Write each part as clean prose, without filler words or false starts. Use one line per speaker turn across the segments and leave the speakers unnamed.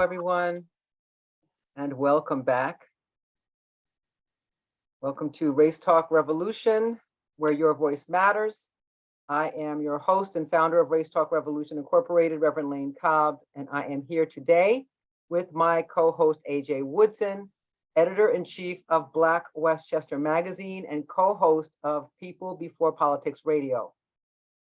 everyone, and welcome back. Welcome to Race Talk Revolution, where your voice matters. I am your host and founder of Race Talk Revolution Incorporated, Reverend Lane Cobb, and I am here today with my co-host, AJ Woodson, editor-in-chief of Black Westchester Magazine and co-host of People Before Politics Radio.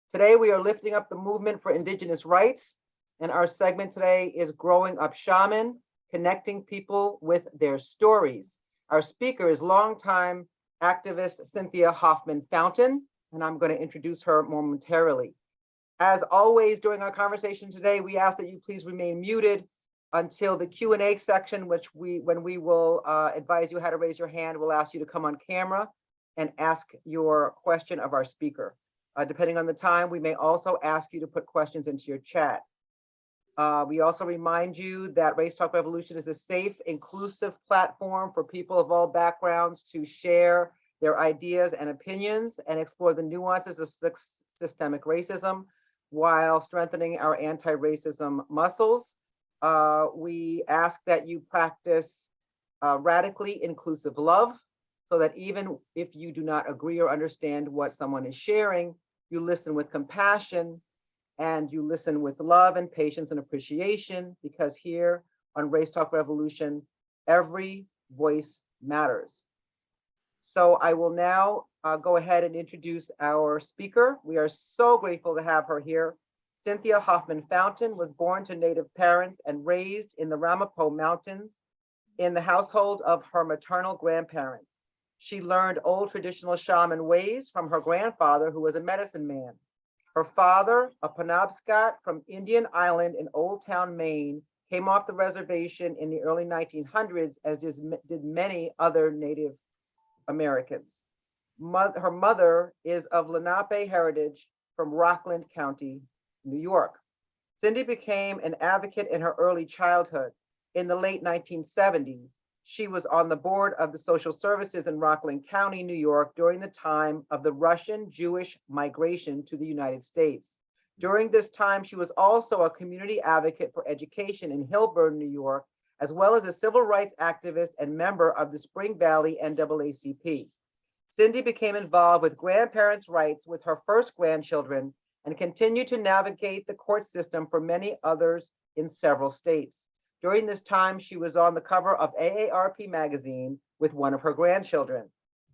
Today, we are lifting up the movement for indigenous rights, and our segment today is Growing Up Shaman, connecting people with their stories. Our speaker is longtime activist Cynthia Hoffman Fountain, and I'm going to introduce her momentarily. As always, during our conversation today, we ask that you please remain muted until the Q&A section, when we will advise you how to raise your hand. We'll ask you to come on camera and ask your question of our speaker. Depending on the time, we may also ask you to put questions into your chat. We also remind you that Race Talk Revolution is a safe, inclusive platform for people of all backgrounds to share their ideas and opinions and explore the nuances of systemic racism while strengthening our anti-racism muscles. We ask that you practice radically inclusive love so that even if you do not agree or understand what someone is sharing, you listen with compassion and you listen with love and patience and appreciation, because here on Race Talk Revolution, every voice matters. So I will now go ahead and introduce our speaker. We are so grateful to have her here. Cynthia Hoffman Fountain was born to Native parents and raised in the Ramapo Mountains in the household of her maternal grandparents. She learned old traditional shaman ways from her grandfather, who was a medicine man. Her father, a Penobscot from Indian Island in Old Town, Maine, came off the reservation in the early 1900s, as did many other Native Americans. Her mother is of Lenape heritage from Rockland County, New York. Cindy became an advocate in her early childhood. In the late 1970s, she was on the board of the social services in Rockland County, New York, during the time of the Russian Jewish migration to the United States. During this time, she was also a community advocate for education in Hillburn, New York, as well as a civil rights activist and member of the Spring Valley NAACP. Cindy became involved with grandparents' rights with her first grandchildren and continued to navigate the court system for many others in several states. During this time, she was on the cover of AARP magazine with one of her grandchildren.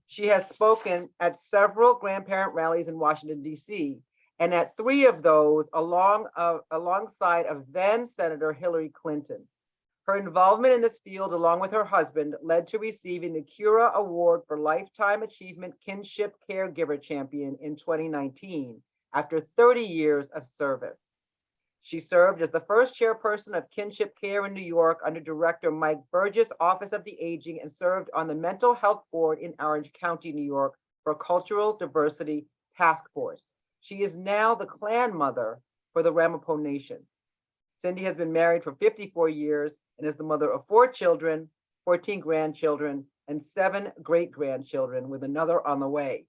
She has spoken at several grandparent rallies in Washington, D.C., and at 3 of those alongside of then Senator Hillary Clinton. Her involvement in this field, along with her husband, led to receiving the Cura Award for Lifetime Achievement Kinship Caregiver Champion in 2019, after 30 years of service. She served as the first chairperson of Kinship Care in New York under Director Mike Burgess' Office of the Aging, and served on the Mental Health Board in Orange County, New York for Cultural Diversity Task Force. She is now the clan mother for the Ramapo Nation. Cindy has been married for 54 years and is the mother of 4 children, 14 grandchildren, and 7 great-grandchildren, with another on the way.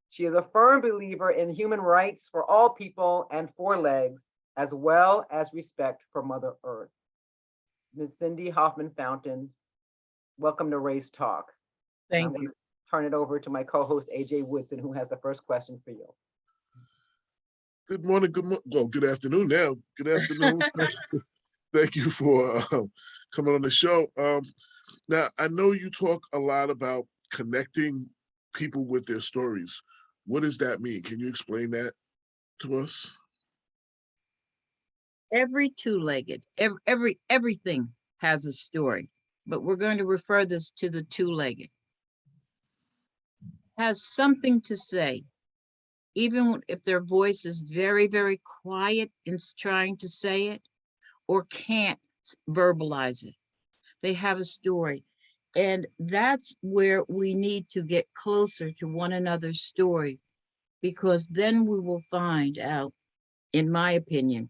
She is a firm believer in human rights for all people and 4 legs, as well as respect for Mother Earth. Ms. Cindy Hoffman Fountain, welcome to Race Talk.
Thank you.
Turn it over to my co-host, AJ Woodson, who has the first question for you.
Good morning, good afternoon now. Good afternoon. Thank you for coming on the show. Now, I know you talk a lot about connecting people with their stories. What does that mean? Can you explain that to us?
Every two-legged, everything has a story, but we're going to refer this to the two-legged. Has something to say, even if their voice is very, very quiet in trying to say it, or can't verbalize it. They have a story. And that's where we need to get closer to one another's story, because then we will find out, in my opinion,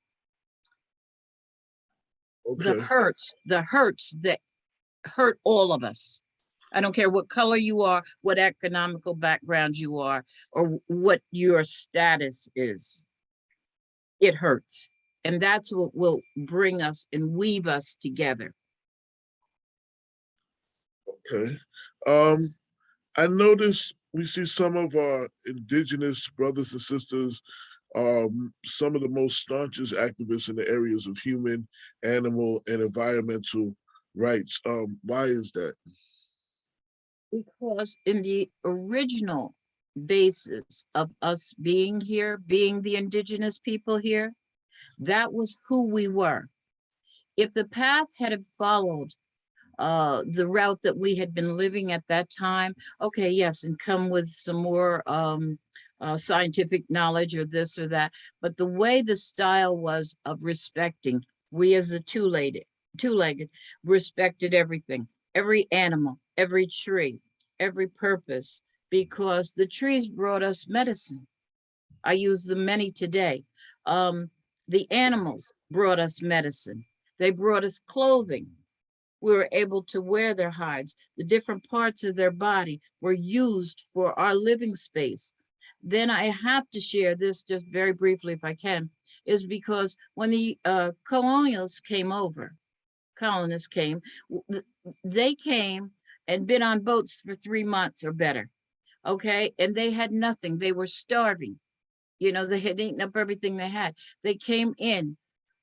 the hurts that hurt all of us. I don't care what color you are, what economical background you are, or what your status is. It hurts. And that's what will bring us and weave us together.
Okay. I noticed we see some of our indigenous brothers and sisters, some of the most staunchest activists in the areas of human, animal, and environmental rights. Why is that?
Because in the original basis of us being here, being the indigenous people here, that was who we were. If the path had followed the route that we had been living at that time, okay, yes, and come with some more scientific knowledge or this or that, but the way the style was of respecting, we as the two-legged respected everything, every animal, every tree, every purpose, because the trees brought us medicine. I use the many today. The animals brought us medicine. They brought us clothing. We were able to wear their hides. The different parts of their body were used for our living space. Then I have to share this just very briefly, if I can, is because when the colonists came, they came and been on boats for 3 months or better, okay? And they had nothing. They were starving. You know, they had eaten up everything they had. They came in.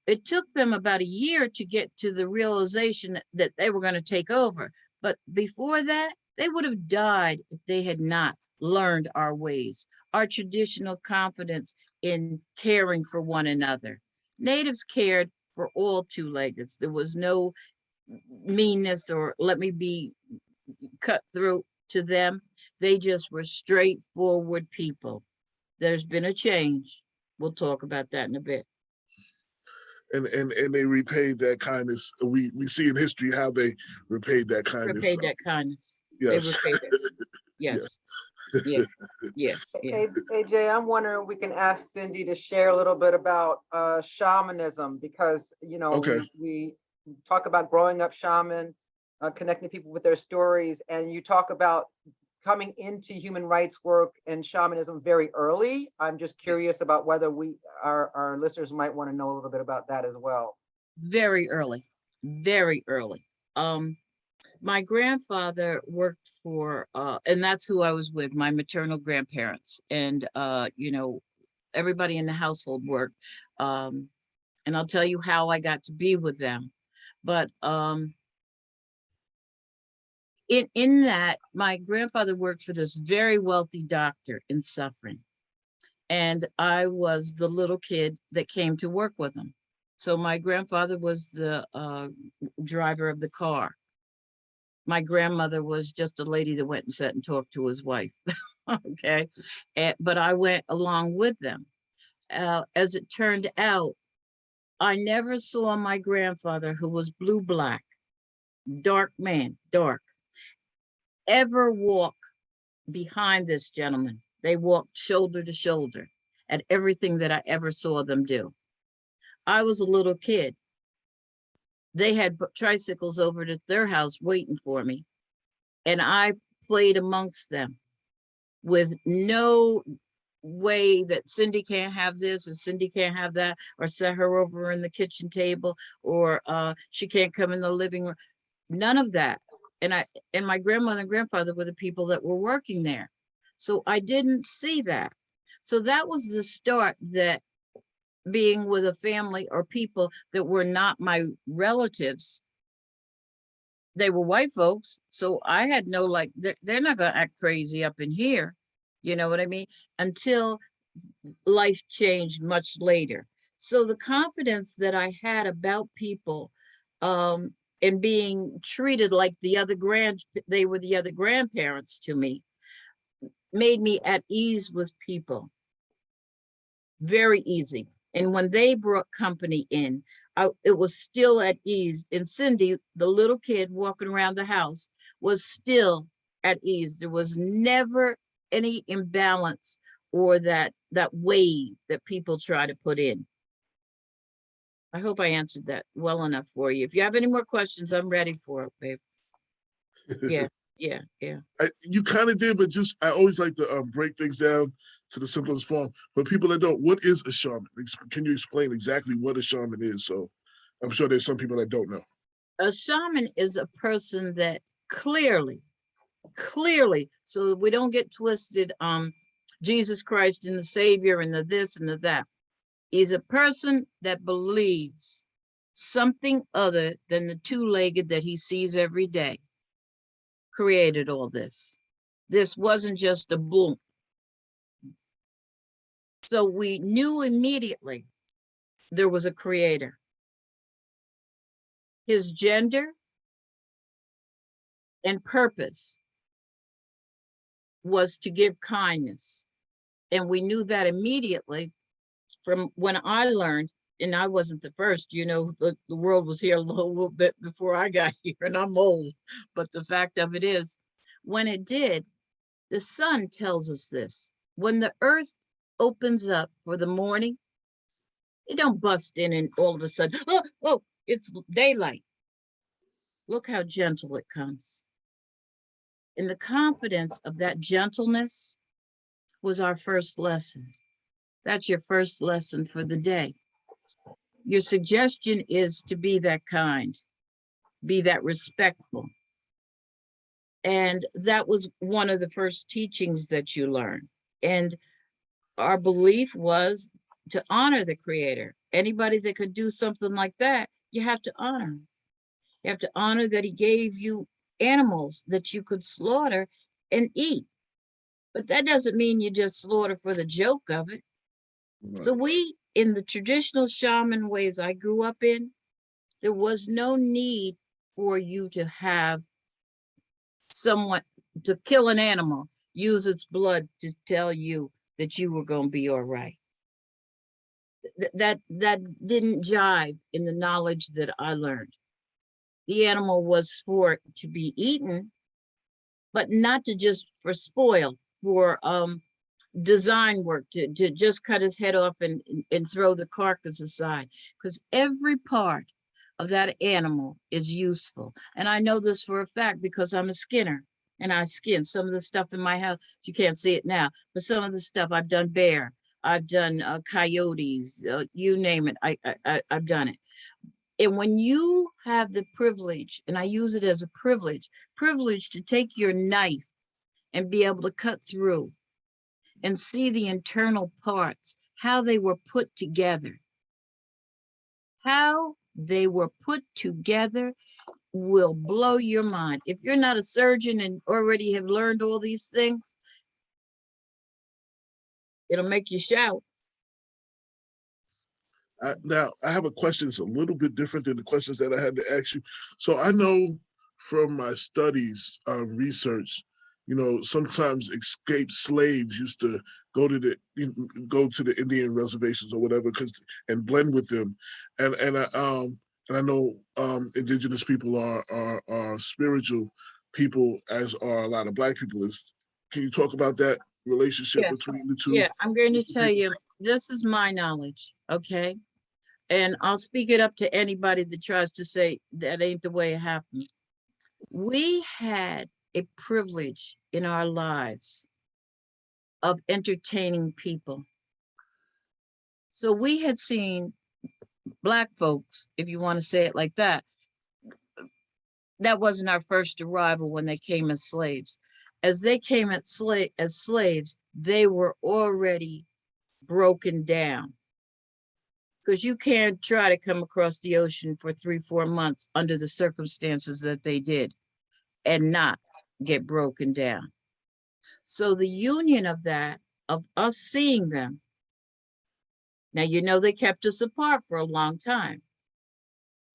It took them about a year to get to the realization that they were going to take over. But before that, they would have died if they had not learned our ways, our traditional confidence in caring for one another. Natives cared for all two-leggeds. There was no meanness or let me be cutthroat to them. They just were straightforward people. There's been a change. We'll talk about that in a bit.
And they repaid that kindness. We see in history how they repaid that kindness.
Repaid that kindness.
Yes.
They repaid it. Yes. Yeah. Yeah. Yeah.
AJ, I'm wondering if we can ask Cindy to share a little bit about shamanism, because
Okay.
we talk about growing up shaman, connecting people with their stories, and you talk about coming into human rights work and shamanism very early. I'm just curious about whether our listeners might want to know a little bit about that as well.
Very early. Very early. My grandfather worked for and that's who I was with, my maternal grandparents. And everybody in the household worked. And I'll tell you how I got to be with them. But in that, my grandfather worked for this very wealthy doctor in Suffering. And I was the little kid that came to work with him. So my grandfather was the driver of the car. My grandmother was just a lady that went and sat and talked to his wife. Okay. But I went along with them. As it turned out, I never saw my grandfather, who was blue-black, dark man, dark, ever walk behind this gentleman. They walked shoulder to shoulder at everything that I ever saw them do. I was a little kid. They had tricycles over to their house waiting for me, and I played amongst them with no way that Cindy can't have this or Cindy can't have that, or set her over in the kitchen table, or she can't come in the living room. None of that. And my grandmother and grandfather were the people that were working there. So I didn't see that. So that was the start, that being with a family or people that were not my relatives. They were white folks. So I had no, like, they're not going to act crazy up in here. You know what I mean? Until life changed much later. So the confidence that I had about people, and being treated like they were the other grandparents to me, made me at ease with people. Very easy. And when they brought company in, it was still at ease. And Cindy, the little kid walking around the house, was still at ease. There was never any imbalance or that wave that people try to put in. I hope I answered that well enough for you. If you have any more questions, I'm ready for it, babe. Yeah. Yeah, yeah.
You kind of did, but just I always like to break things down to the simplest form. For people that don't, what is a shaman? Can you explain exactly what a shaman is? So I'm sure there's some people that don't know.
A shaman is a person that clearly, so we don't get twisted, Jesus Christ and the Savior and the this and the that. He's a person that believes something other than the two-legged that he sees every day created all this. This wasn't just a boom. So we knew immediately there was a creator. His gender and purpose was to give kindness. And we knew that immediately from when I learned, and I wasn't the first, you know, the world was here a little bit before I got here, and I'm old. But the fact of it is, when it did, the sun tells us this. When the earth opens up for the morning, it don't bust in and all of a sudden, oh, it's daylight. Look how gentle it comes. And the confidence of that gentleness was our first lesson. That's your first lesson for the day. Your suggestion is to be that kind, be that respectful. And that was one of the first teachings that you learned. And our belief was to honor the creator. Anybody that could do something like that, you have to honor. You have to honor that he gave you animals that you could slaughter and eat. But that doesn't mean you just slaughter for the joke of it. So we, in the traditional shaman ways I grew up in, there was no need for you to have someone to kill an animal, use its blood to tell you that you were going to be all right. That didn't jive in the knowledge that I learned. The animal was for to be eaten, but not to just for spoil, for design work, to just cut his head off and throw the carcass aside, because every part of that animal is useful. And I know this for a fact because I'm a skinner and I skin some of the stuff in my house. You can't see it now, but some of the stuff I've done bear, I've done coyotes, you name it, I've done it. And when you have the privilege, and I use it as a privilege to take your knife and be able to cut through and see the internal parts, how they were put together. How they were put together will blow your mind. If you're not a surgeon and already have learned all these things, it'll make you shout.
Now, I have a question that's a little bit different than the questions that I had to ask you. So I know from my studies, research, you know, sometimes escaped slaves used to go to the Indian reservations or whatever, and blend with them, and I know indigenous people are spiritual people, as are a lot of Black people. Can you talk about that relationship between the two?
Yeah, I'm going to tell you, this is my knowledge, okay? And I'll speak it up to anybody that tries to say that ain't the way it happened. We had a privilege in our lives of entertaining people. So we had seen Black folks, if you want to say it like that. That wasn't our first arrival when they came as slaves. As they came as slaves, they were already broken down. Because you can't try to come across the ocean for 3-4 months under the circumstances that they did and not get broken down. So the union of that, of us seeing them, now, you know, they kept us apart for a long time.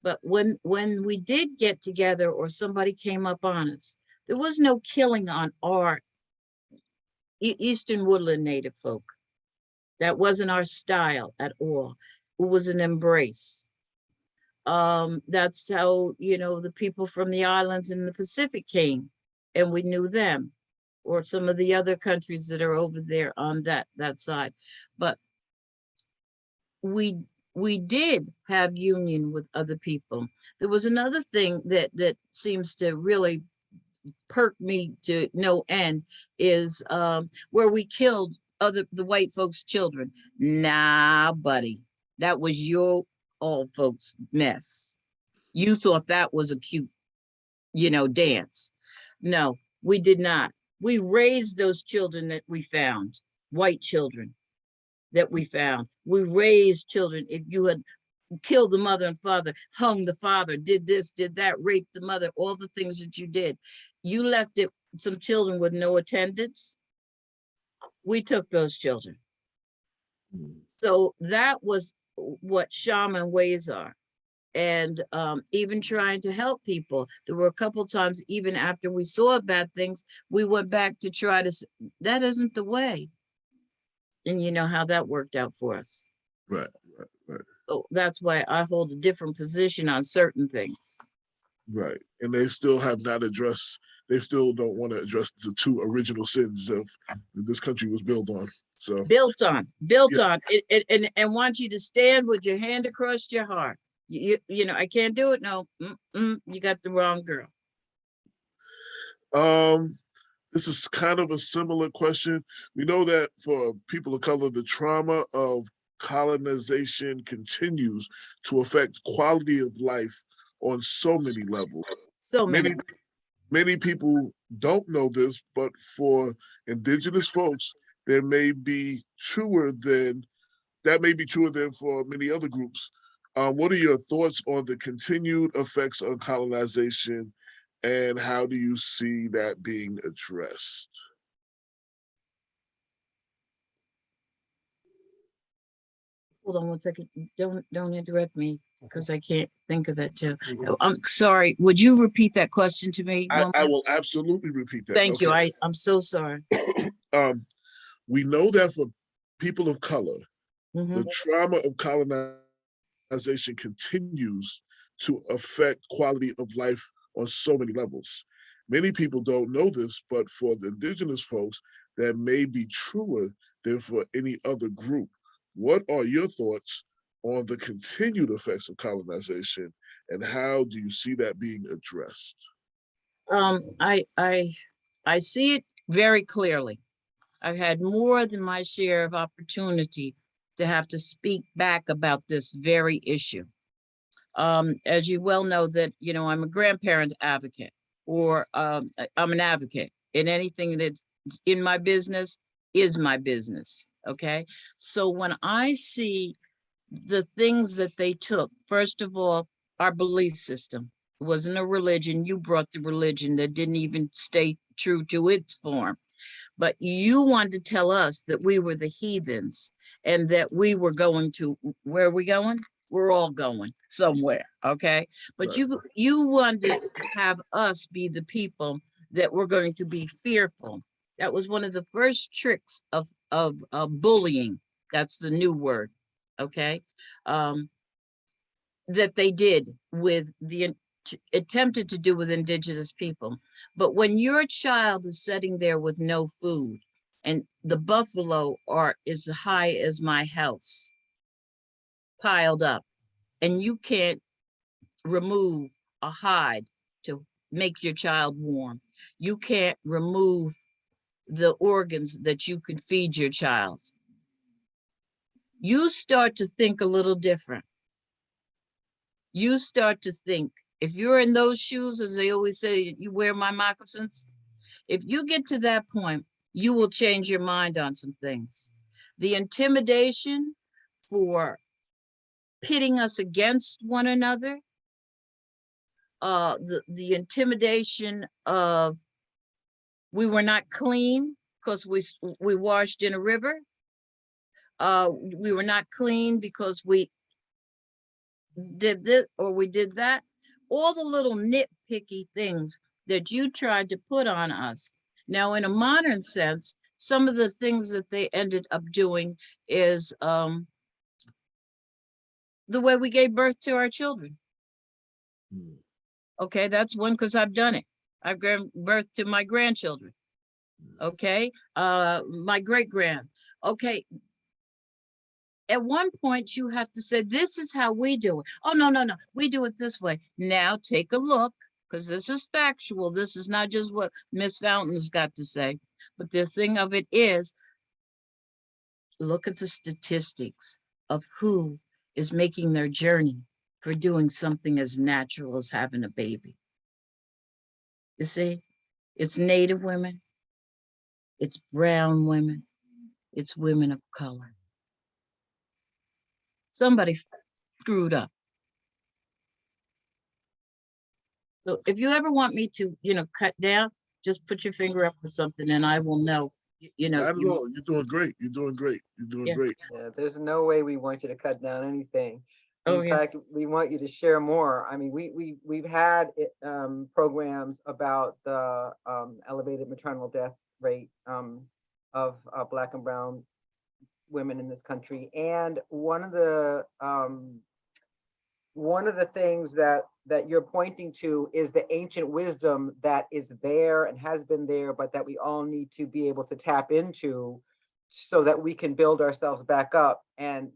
But when we did get together or somebody came up on us, there was no killing on our Eastern Woodland Native folk. That wasn't our style at all. It was an embrace. That's how, you know, the people from the islands in the Pacific came, and we knew them, or some of the other countries that are over there on that side. But we did have union with other people. There was another thing that seems to really perked me to no end is where we killed the white folks' children. Nah, buddy, that was your old folks' mess. You thought that was a cute, dance. No, we did not. We raised those children that we found, white children that we found. We raised children. If you had killed the mother and father, hung the father, did this, did that, raped the mother, all the things that you did, you left some children with no attendance. We took those children. So that was what shaman ways are. And even trying to help people. There were a couple times, even after we saw bad things, we went back to try to, that isn't the way. And you know how that worked out for us.
Right.
So that's why I hold a different position on certain things.
Right. And they still have not addressed, they still don't want to address the two original sins of this country was built on. So
Built on
yes.
it, and want you to stand with your hand across your heart. You know, I can't do it. No, you got the wrong girl.
This is kind of a similar question. We know that for people of color, the trauma of colonization continues to affect quality of life on so many levels.
So many.
Many people don't know this, but for indigenous folks, that may be truer than for many other groups. What are your thoughts on the continued effects of colonization, and how do you see that being addressed?
Hold on one second. Don't interrupt me because I can't think of that too. I'm sorry. Would you repeat that question to me?
I will absolutely repeat that.
Thank you. I'm so sorry.
We know that for people of color,
Mhm.
the trauma of colonization continues to affect quality of life on so many levels. Many people don't know this, but for the indigenous folks, that may be truer than for any other group. What are your thoughts on the continued effects of colonization, and how do you see that being addressed?
I see it very clearly. I've had more than my share of opportunity to have to speak back about this very issue. As you well know that, I'm a grandparent advocate, or I'm an advocate, and anything that's in my business is my business. Okay. So when I see the things that they took, first of all, our belief system, it wasn't a religion. You brought the religion that didn't even stay true to its form. But you wanted to tell us that we were the heathens and that we were going to, where are we going? We're all going somewhere, okay? But
Right.
you wanted to have us be the people that were going to be fearful. That was one of the first tricks of bullying. That's the new word, okay? That they did with attempted to do with indigenous people. But when your child is sitting there with no food, and the buffalo is as high as my house, piled up, and you can't remove a hide to make your child warm, you can't remove the organs that you can feed your child, you start to think a little different. You start to think, if you're in those shoes, as they always say, you wear my moccasins. If you get to that point, you will change your mind on some things. The intimidation for pitting us against one another, the intimidation of we were not clean because we washed in a river. We were not clean because we did this or we did that. All the little nitpicky things that you tried to put on us. Now, in a modern sense, some of the things that they ended up doing is the way we gave birth to our children. Okay, that's one, because I've done it. I've given birth to my grandchildren. Okay, my great-grand. Okay, at one point you have to say, this is how we do it. Oh, no, we do it this way. Now take a look because this is factual. This is not just what Miss Fountain's got to say. But the thing of it is, look at the statistics of who is making their journey for doing something as natural as having a baby. You see, it's Native women, it's brown women, it's women of color. Somebody screwed up. So if you ever want me to, cut down, just put your finger up for something and I will know,
Not at all. You're doing great. You're doing great. You're doing
Yeah.
great.
Yeah, there's no way we want you to cut down anything.
Oh,
In
yeah.
fact, we want you to share more. I mean, we've had programs about the elevated maternal death rate of Black and Brown women in this country, and one of the things that you're pointing to is the ancient wisdom that is there and has been there, but that we all need to be able to tap into so that we can build ourselves back up and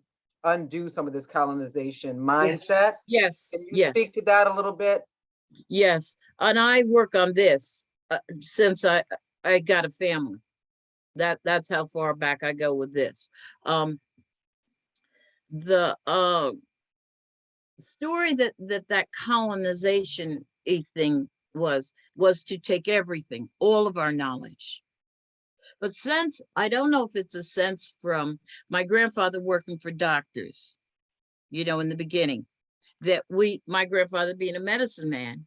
undo some of this colonization mindset.
Yes,
Can you speak
yes,
to that a little bit?
yes. And I work on this since I got a family. That's how far back I go with this. The story that colonization thing was to take everything, all of our knowledge. But since I don't know if it's a sense from my grandfather working for doctors, in the beginning, that my grandfather being a medicine man,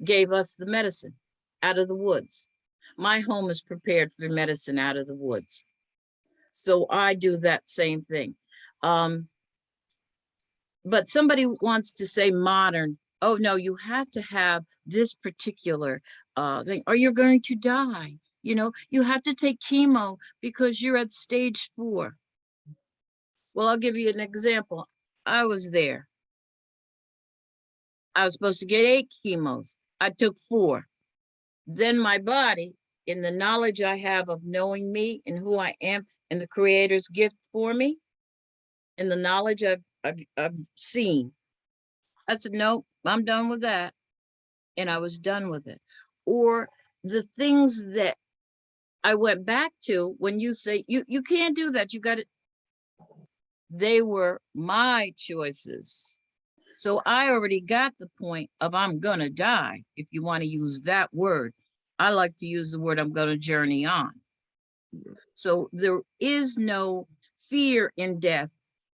gave us the medicine out of the woods. My home is prepared for medicine out of the woods. So I do that same thing. But somebody wants to say modern. Oh, no, you have to have this particular thing or you're going to die. You have to take chemo because you're at stage 4. Well, I'll give you an example. I was there. I was supposed to get 8 chemos. I took 4. Then my body, in the knowledge I have of knowing me and who I am and the Creator's gift for me, and the knowledge I've seen, I said, nope, I'm done with that. And I was done with it. Or the things that I went back to when you say, you can't do that. You got it. They were my choices. So I already got the point of I'm going to die, if you want to use that word. I like to use the word I'm going to journey on. So there is no fear in death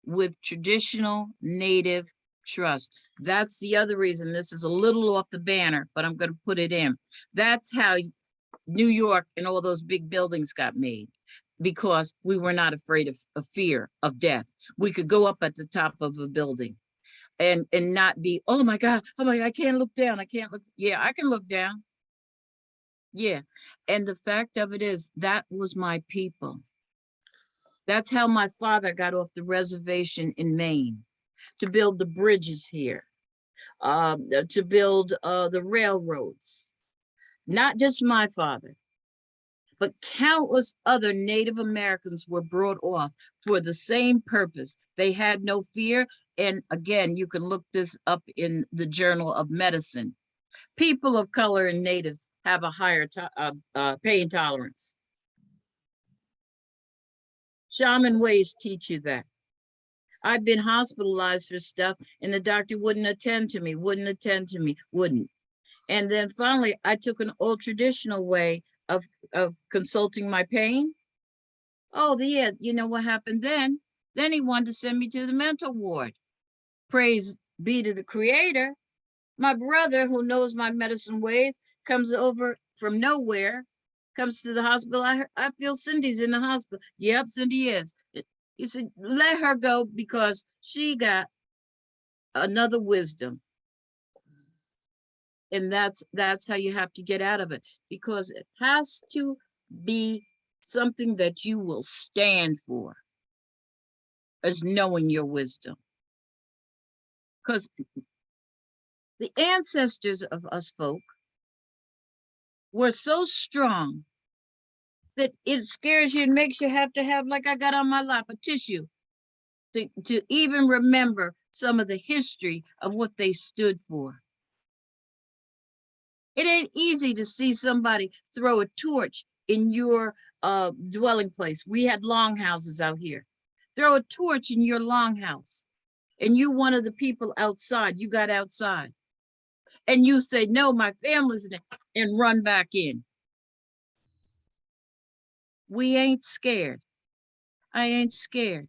with traditional Native trust. That's the other reason this is a little off the banner, but I'm going to put it in. That's how New York and all those big buildings got made, because we were not afraid of fear of death. We could go up at the top of a building and not be, oh my God, I can't look down. I can't look. Yeah, I can look down. Yeah. And the fact of it is, that was my people. That's how my father got off the reservation in Maine, to build the bridges here, to build the railroads. Not just my father, but countless other Native Americans were brought off for the same purpose. They had no fear. And again, you can look this up in the Journal of Medicine. People of color and natives have a higher pain tolerance. Shaman ways teach you that. I've been hospitalized for stuff and the doctor wouldn't attend to me, wouldn't. And then finally, I took an old traditional way of consulting my pain. Oh, yeah, you know what happened then? Then he wanted to send me to the mental ward. Praise be to the Creator. My brother, who knows my medicine ways, comes over from nowhere, comes to the hospital. I feel Cindy's in the hospital. Yep, Cindy is. He said, let her go because she got another wisdom. And that's how you have to get out of it, because it has to be something that you will stand for, as knowing your wisdom. Because the ancestors of us folk were so strong that it scares you and makes you have to have, like I got on my lap, a tissue to even remember some of the history of what they stood for. It ain't easy to see somebody throw a torch in your dwelling place. We had longhouses out here. Throw a torch in your longhouse, and you one of the people outside. You got outside, and you say, "No, my family's in it," and run back in. We ain't scared. I ain't scared.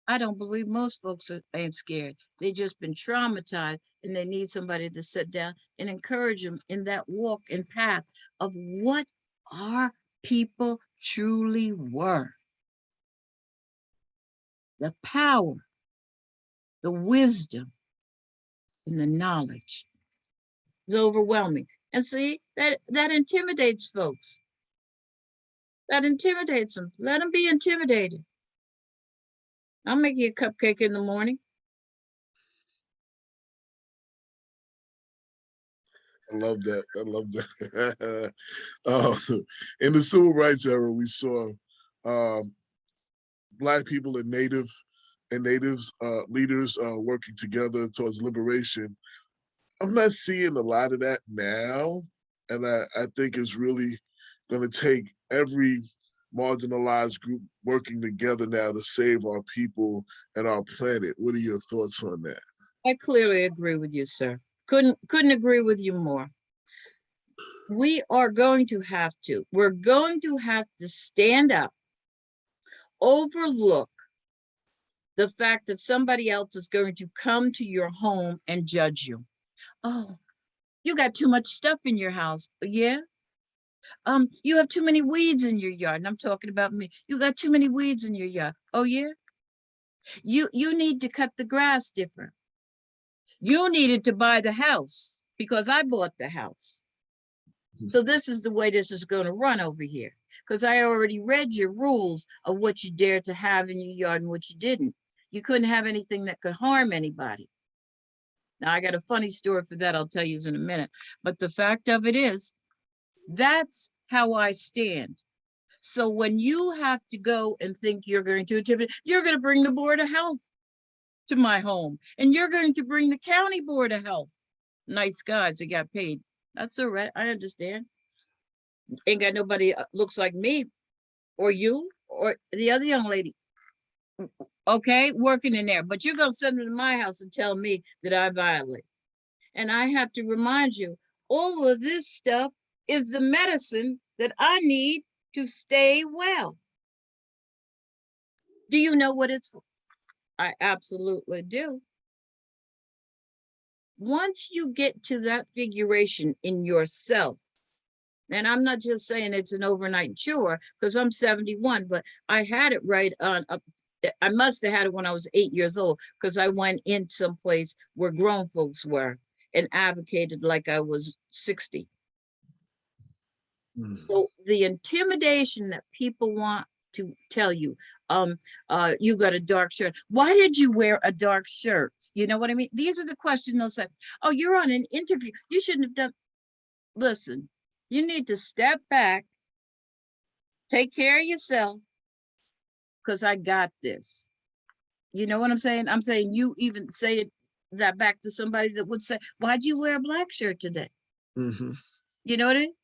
I don't believe most folks ain't scared. They just been traumatized, and they need somebody to sit down and encourage them in that walk and path of what our people truly were. The power, the wisdom, and the knowledge is overwhelming. And see, that intimidates folks. That intimidates them. Let them be intimidated. I'll make you a cupcake in the morning.
I love that. I love that. In the civil rights era, we saw Black people and natives leaders working together towards liberation. I'm not seeing a lot of that now, and I think it's really going to take every marginalized group working together now to save our people and our planet. What are your thoughts on that?
I clearly agree with you, sir. Couldn't agree with you more. We're going to have to stand up, overlook the fact that somebody else is going to come to your home and judge you. Oh, you got too much stuff in your house. Yeah. You have too many weeds in your yard. And I'm talking about me. You got too many weeds in your yard. Oh, yeah. You need to cut the grass different. You needed to buy the house because I bought the house. So this is the way this is going to run over here. Because I already read your rules of what you dared to have in your yard and what you didn't. You couldn't have anything that could harm anybody. Now, I got a funny story for that. I'll tell you in a minute. But the fact of it is, that's how I stand. So when you have to go and think you're going to intimidate, you're going to bring the Board of Health to my home, and you're going to bring the County Board of Health. Nice guys that got paid. That's all right. I understand. Ain't got nobody looks like me or you or the other young lady. Okay, working in there, but you're going to send them to my house and tell me that I violate. And I have to remind you, all of this stuff is the medicine that I need to stay well. Do you know what it's for? I absolutely do. Once you get to that figuration in yourself, and I'm not just saying it's an overnight cure because I'm 71, but I had it right on up. I must have had it when I was 8 years old because I went in someplace where grown folks were and advocated like I was 60. So the intimidation that people want to tell you, you got a dark shirt. Why did you wear a dark shirt? You know what I mean? These are the questions they'll say. Oh, you're on an interview. You shouldn't have done. Listen, you need to step back, take care of yourself, because I got this. You know what I'm saying? I'm saying you even say that back to somebody that would say, why'd you wear a black shirt today?
Mm-hmm.
You know what I mean?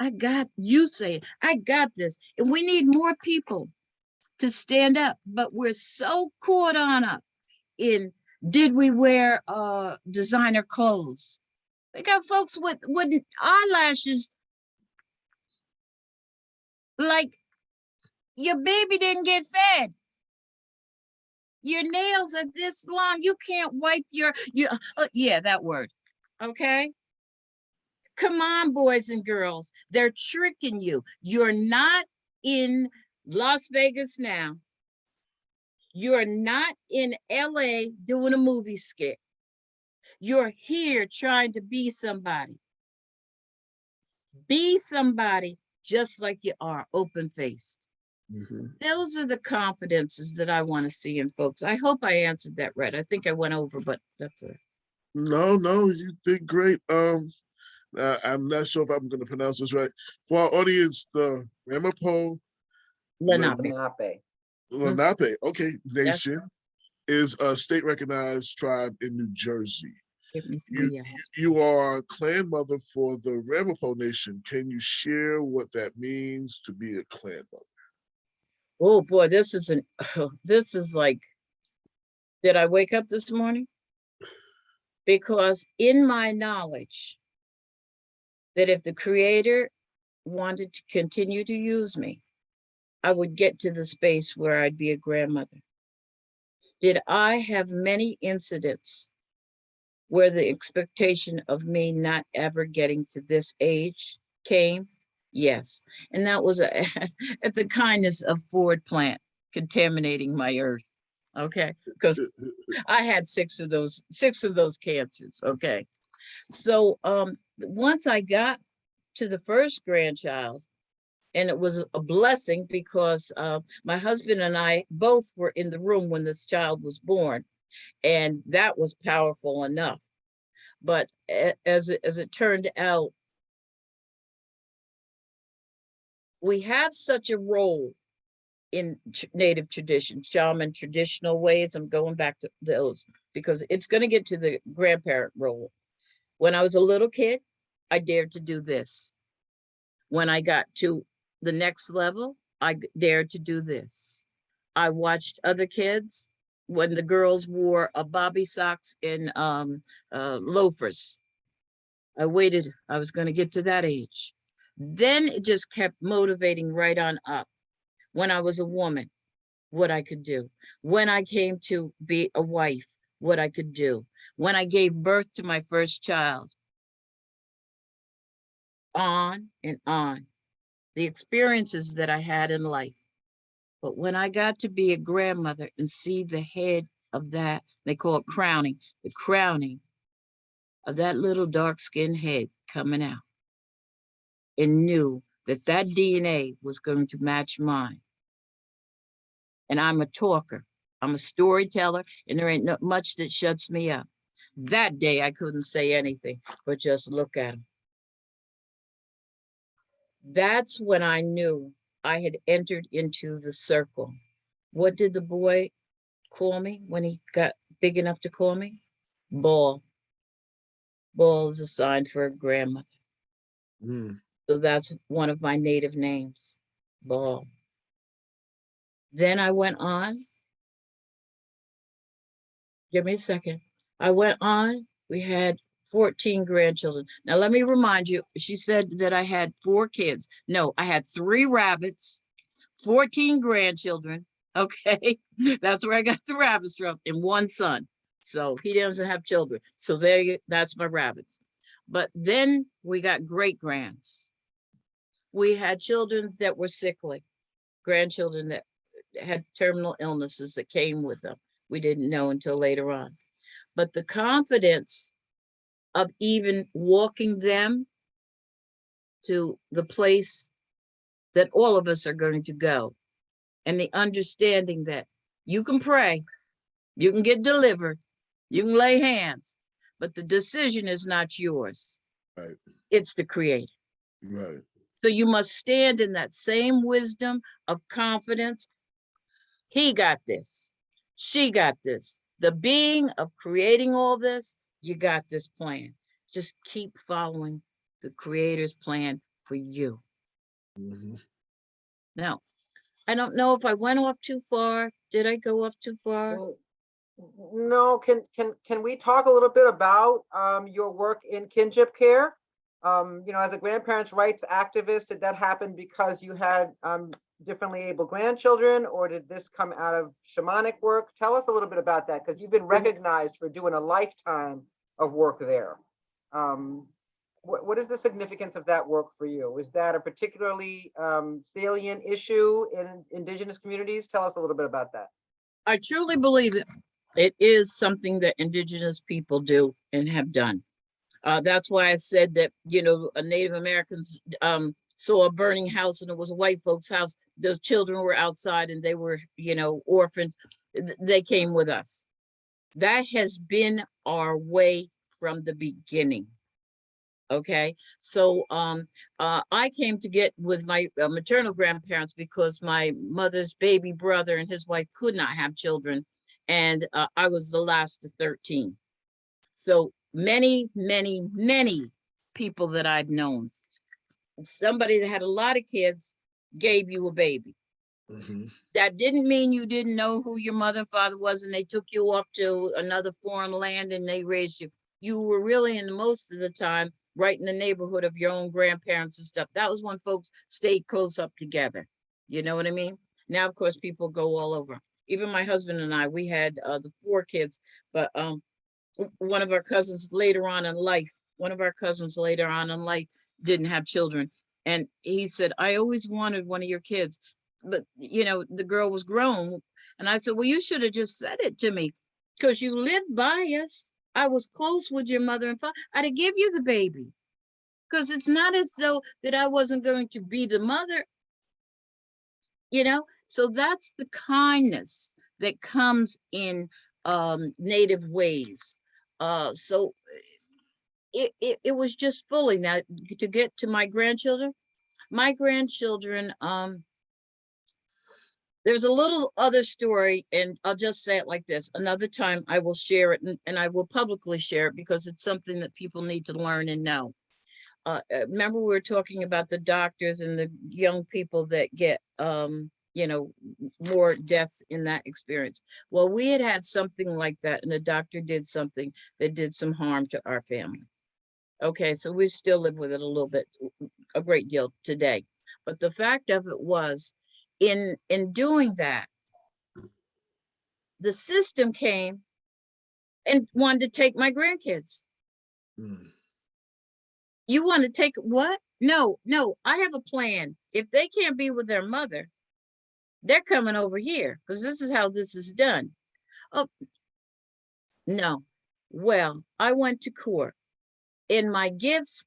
I got, you say it, I got this. And we need more people to stand up, but we're so caught on up in, did we wear designer clothes? We got folks with eyelashes like your baby didn't get fed. Your nails are this long. You can't wipe your yeah, that word. Okay. Come on, boys and girls. They're tricking you. You're not in Las Vegas now. You're not in LA doing a movie skit. You're here trying to be somebody. Be somebody just like you are, open-faced. Mm-hmm. Those are the confidences that I want to see in folks. I hope I answered that right. I think I went over, but that's it.
No, you did great. I'm not sure if I'm going to pronounce this right. For our audience, the Ramapo Lenape, okay, Nation is a state-recognized tribe in New Jersey.
Give me
You,
3 hours.
you are clan mother for the Ramapo Nation. Can you share what that means to be a clan mother?
Oh boy, this is this is like, did I wake up this morning? Because in my knowledge that if the Creator wanted to continue to use me, I would get to the space where I'd be a grandmother. Did I have many incidents where the expectation of me not ever getting to this age came? Yes. And that was at the kindness of Ford plant contaminating my earth. Okay. Because I had 6 of those cancers. Okay. So once I got to the first grandchild, and it was a blessing because my husband and I both were in the room when this child was born, and that was powerful enough. But as it turned out, we have such a role in Native tradition, shaman traditional ways. I'm going back to those because it's going to get to the grandparent role. When I was a little kid, I dared to do this. When I got to the next level, I dared to do this. I watched other kids when the girls wore bobby socks and loafers. I waited. I was going to get to that age. Then it just kept motivating right on up. When I was a woman, what I could do. When I came to be a wife, what I could do. When I gave birth to my first child. On and on. The experiences that I had in life. But when I got to be a grandmother and see the head of that, they call it crowning, the crowning of that little dark-skinned head coming out, and knew that that DNA was going to match mine. And I'm a talker. I'm a storyteller, and there ain't much that shuts me up. That day, I couldn't say anything, but just look at him. That's when I knew I had entered into the circle. What did the boy call me when he got big enough to call me? Ball. Ball is a sign for a grandmother. So that's one of my native names, Ball. Then I went on. Give me a second. I went on. We had 14 grandchildren. Now, let me remind you, she said that I had 4 kids. No, I had 3 rabbits, 14 grandchildren. Okay. That's where I got the rabbits from, and 1 son. So he doesn't have children. So that's my rabbits. But then we got great grands. We had children that were sickly, grandchildren that had terminal illnesses that came with them. We didn't know until later on. But the confidence of even walking them to the place that all of us are going to go, and the understanding that you can pray, you can get delivered, you can lay hands, but the decision is not yours.
Right.
It's the Creator.
Right.
So you must stand in that same wisdom of confidence. He got this. She got this. The being of creating all this, you got this plan. Just keep following the Creator's plan for you. Now, I don't know if I went off too far. Did I go off too far?
No, can we talk a little bit about your work in kinship care? As a grandparents' rights activist, did that happen because you had differently able grandchildren, or did this come out of shamanic work? Tell us a little bit about that, because you've been recognized for doing a lifetime of work there. What is the significance of that work for you? Is that a particularly salient issue in indigenous communities? Tell us a little bit about that.
I truly believe that it is something that indigenous people do and have done. That's why I said that, Native Americans saw a burning house and it was a white folks' house. Those children were outside and they were, orphaned. They came with us. That has been our way from the beginning. Okay, so I came to get with my maternal grandparents because my mother's baby brother and his wife could not have children, and I was the last of 13. So many, many, many people that I've known. Somebody that had a lot of kids gave you a baby.
Mhm.
That didn't mean you didn't know who your mother and father was and they took you off to another foreign land and they raised you. You were really, in most of the time, right in the neighborhood of your own grandparents and stuff. That was when folks stayed close up together. You know what I mean? Now, of course, people go all over. Even my husband and I, we had the 4 kids, but one of our cousins later on in life, didn't have children. And he said, I always wanted one of your kids, but the girl was grown. And I said, well, you should have just said it to me because you lived by us. I was close with your mother and father. I'd have give you the baby because it's not as though that I wasn't going to be the mother, So that's the kindness that comes in native ways. So it was just fully. Now, to get to my grandchildren, there's a little other story, and I'll just say it like this. Another time I will share it, and I will publicly share it because it's something that people need to learn and know. Remember we were talking about the doctors and the young people that get, more deaths in that experience. Well, we had something like that, and the doctor did something that did some harm to our family. Okay, so we still live with it a little bit, a great deal today. But the fact of it was, in doing that, the system came and wanted to take my grandkids.
Mm.
You want to take what? No, I have a plan. If they can't be with their mother, they're coming over here because this is how this is done. Oh, no. Well, I went to court and my gifts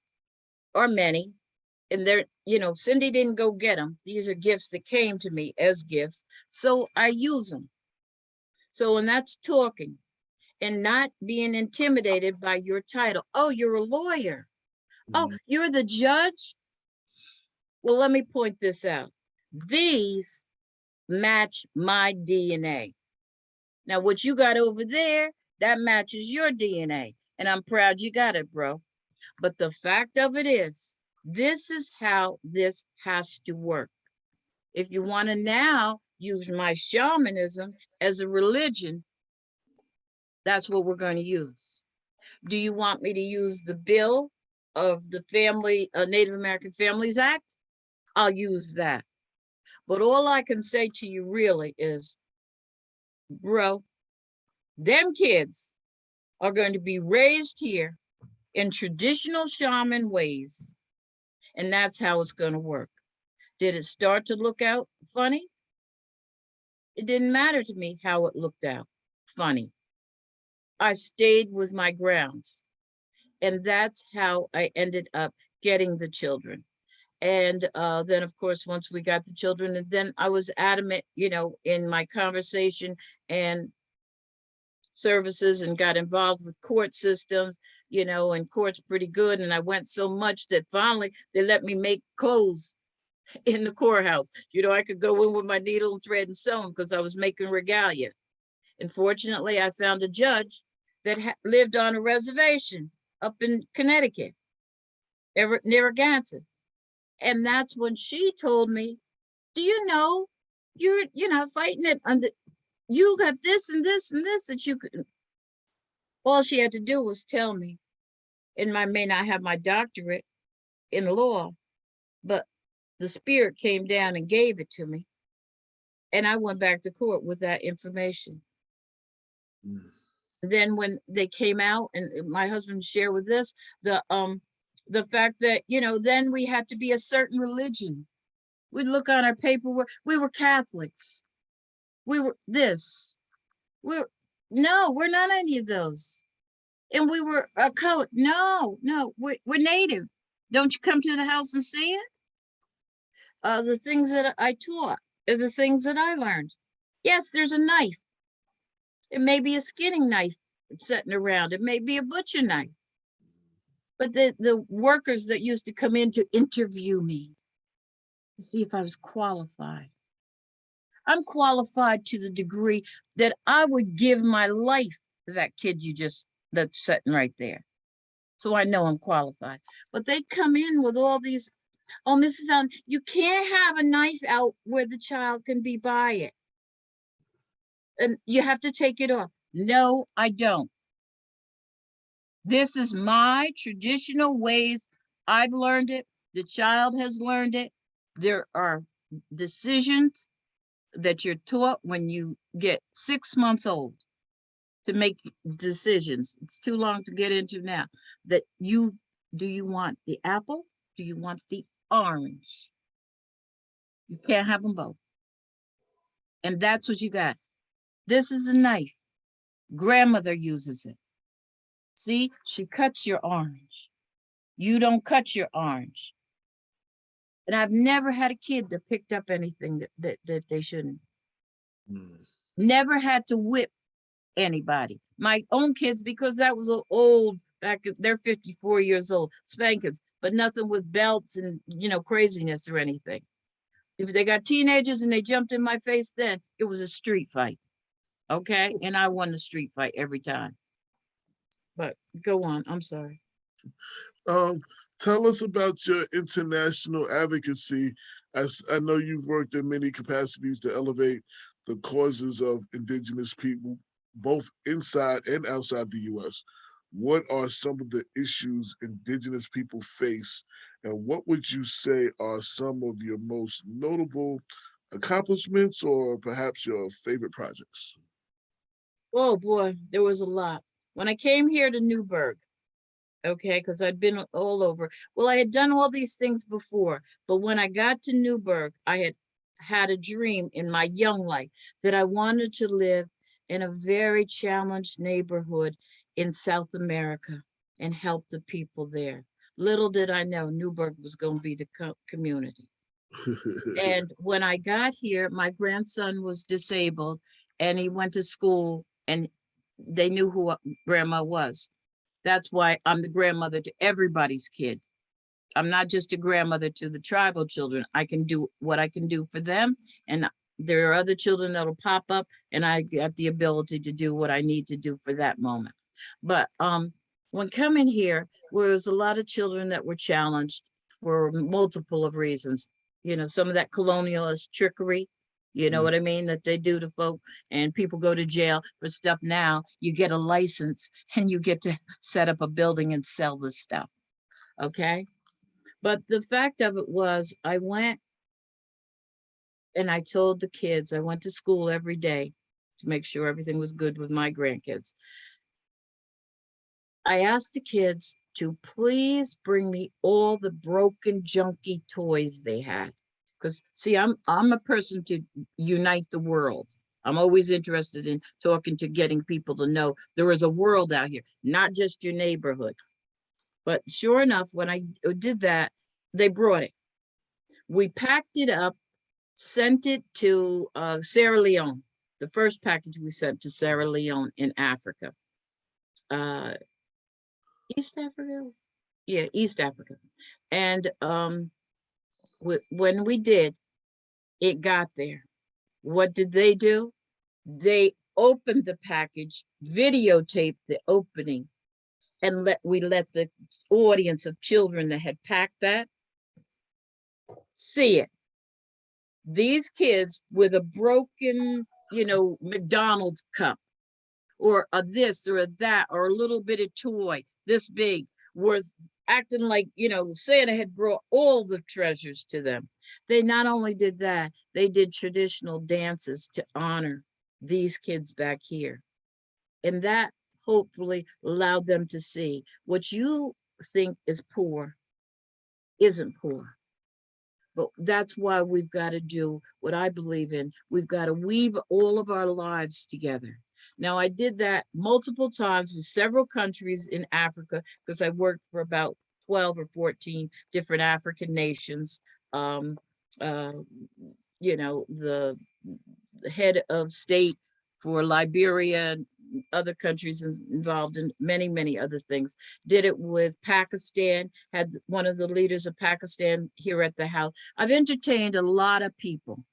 are many. And they're, Cindy didn't go get them. These are gifts that came to me as gifts. So I use them. So, and that's talking and not being intimidated by your title. Oh, you're a lawyer. Oh,
Mhm.
you're the judge. Well, let me point this out. These match my DNA. Now, what you got over there, that matches your DNA. And I'm proud you got it, bro. But the fact of it is, this is how this has to work. If you want to now use my shamanism as a religion, that's what we're going to use. Do you want me to use the bill of the Native American Families Act? I'll use that. But all I can say to you really is, bro, them kids are going to be raised here in traditional shaman ways. And that's how it's going to work. Did it start to look out funny? It didn't matter to me how it looked out funny. I stayed with my grounds. And that's how I ended up getting the children. And then, of course, once we got the children, and then I was adamant, in my conversation and services and got involved with court systems, and court's pretty good. And I went so much that finally they let me make clothes in the courthouse. I could go in with my needle and thread and sew because I was making regalia. And fortunately, I found a judge that lived on a reservation up in Connecticut, near Narragansett. And that's when she told me, do you know, you're fighting it under, you got this and this and this that you could. All she had to do was tell me, and I may not have my doctorate in law, but the spirit came down and gave it to me. And I went back to court with that information.
Mm.
Then when they came out, and my husband shared with this, the fact that, then we had to be a certain religion. We'd look on our paperwork. We were Catholics. We were this. No, we're not any of those. And we were a code. No, we're Native. Don't you come to the house and see it? The things that I taught are the things that I learned. Yes, there's a knife. It may be a skinning knife sitting around. It may be a butcher knife. But the workers that used to come in to interview me to see if I was qualified. I'm qualified to the degree that I would give my life to that kid that's sitting right there. So I know I'm qualified. But they come in with all these, oh, Mrs. Fountain, you can't have a knife out where the child can be by it. And you have to take it off. No, I don't. This is my traditional ways. I've learned it. The child has learned it. There are decisions that you're taught when you get 6 months old to make decisions. It's too long to get into now. That do you want the apple? Do you want the orange? You can't have them both. And that's what you got. This is a knife. Grandmother uses it. See, she cuts your orange. You don't cut your orange. And I've never had a kid that picked up anything that they shouldn't. Never had to whip anybody. My own kids, because that was old, they're 54 years old, spankings, but nothing with belts and, craziness or anything. If they got teenagers and they jumped in my face, then it was a street fight. Okay. And I won the street fight every time. But go on. I'm sorry.
Tell us about your international advocacy. As I know you've worked in many capacities to elevate the causes of indigenous people, both inside and outside the U.S. What are some of the issues indigenous people face, and what would you say are some of your most notable accomplishments or perhaps your favorite projects?
Oh boy, there was a lot. When I came here to Newburgh, okay, because I'd been all over. Well, I had done all these things before, but when I got to Newburgh, I had had a dream in my young life that I wanted to live in a very challenged neighborhood in South America and help the people there. Little did I know Newburgh was going to be the community. And when I got here, my grandson was disabled and he went to school and they knew who grandma was. That's why I'm the grandmother to everybody's kid. I'm not just a grandmother to the tribal children. I can do what I can do for them. And there are other children that'll pop up and I get the ability to do what I need to do for that moment. But when coming here, there was a lot of children that were challenged for multiple of reasons. Some of that colonialist trickery, what I mean, that they do to folk, and people go to jail for stuff. Now you get a license and you get to set up a building and sell this stuff. Okay. But the fact of it was, I went and I told the kids, I went to school every day to make sure everything was good with my grandkids. I asked the kids to please bring me all the broken, junky toys they had. Because see, I'm a person to unite the world. I'm always interested in talking to getting people to know there is a world out here, not just your neighborhood. But sure enough, when I did that, they brought it. We packed it up, sent it to Sierra Leone. The first package we sent to Sierra Leone in Africa. East Africa? Yeah, East Africa. And when we did, it got there. What did they do? They opened the package, videotaped the opening, and we let the audience of children that had packed that see it. These kids with a broken, McDonald's cup, or a this or a that, or a little bit of toy this big, was acting like, Santa had brought all the treasures to them. They not only did that, they did traditional dances to honor these kids back here. And that hopefully allowed them to see what you think is poor isn't poor. But that's why we've got to do what I believe in. We've got to weave all of our lives together. Now, I did that multiple times with several countries in Africa because I worked for about 12 or 14 different African nations. The head of state for Liberia and other countries involved in many, many other things. Did it with Pakistan, had one of the leaders of Pakistan here at the house. I've entertained a lot of people.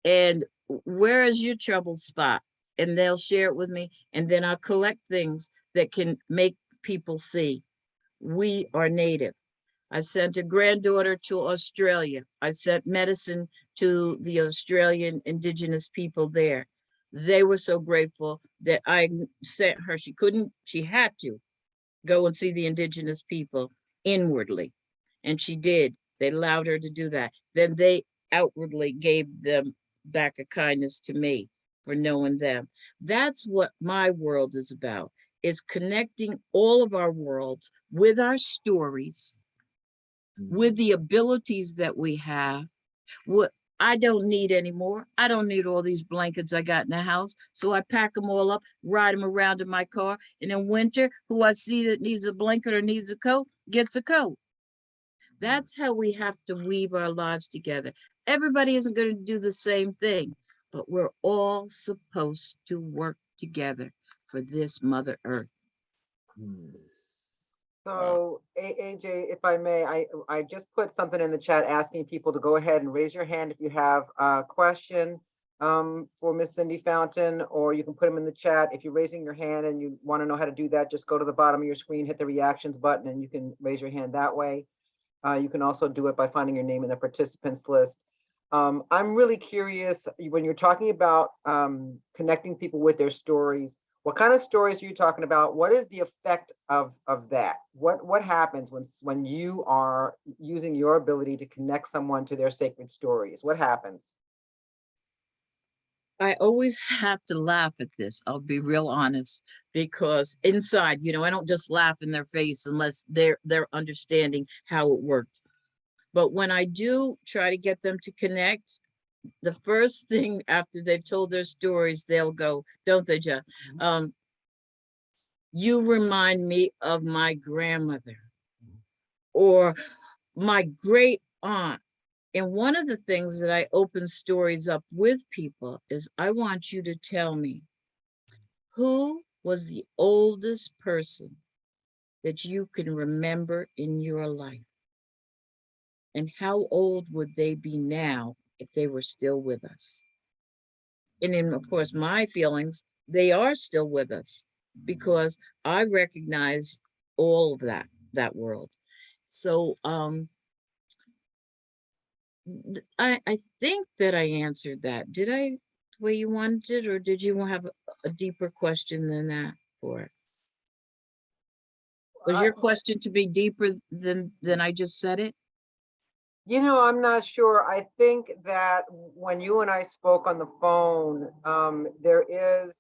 And where is your trouble spot? And they'll share it with me. And then I'll collect things that can make people see. We are native. I sent a granddaughter to Australia. I sent medicine to the Australian indigenous people there. They were so grateful that I sent her. She had to go and see the indigenous people inwardly. And she did. They allowed her to do that. Then they outwardly gave them back a kindness to me for knowing them. That's what my world is about, is connecting all of our worlds with our stories, with the abilities that we have. What I don't need anymore. I don't need all these blankets I got in the house. So I pack them all up, ride them around in my car. And in winter, who I see that needs a blanket or needs a coat, gets a coat. That's how we have to weave our lives together. Everybody isn't going to do the same thing, but we're all supposed to work together for this Mother Earth.
So AJ, if I may, I just put something in the chat asking people to go ahead and raise your hand if you have a question for Miss Cindy Fountain, or you can put them in the chat. If you're raising your hand and you want to know how to do that, just go to the bottom of your screen, hit the reactions button, and you can raise your hand that way. You can also do it by finding your name in the participants list. I'm really curious, when you're talking about connecting people with their stories, what kind of stories are you talking about? What is the effect of that? What happens when you are using your ability to connect someone to their sacred stories? What happens?
I always have to laugh at this. I'll be real honest, because inside, I don't just laugh in their face unless they're understanding how it worked. But when I do try to get them to connect, the first thing after they've told their stories, they'll go, don't they, Jeff? You remind me of my grandmother or my great aunt. And one of the things that I open stories up with people is, I want you to tell me, who was the oldest person that you can remember in your life? And how old would they be now if they were still with us? And then, of course, my feelings, they are still with us, because I recognize all of that world. So I think that I answered that. Did I, the way you wanted it, or did you have a deeper question than that for it? Was your question to be deeper than I just said it?
I'm not sure. I think that when you and I spoke on the phone, there is,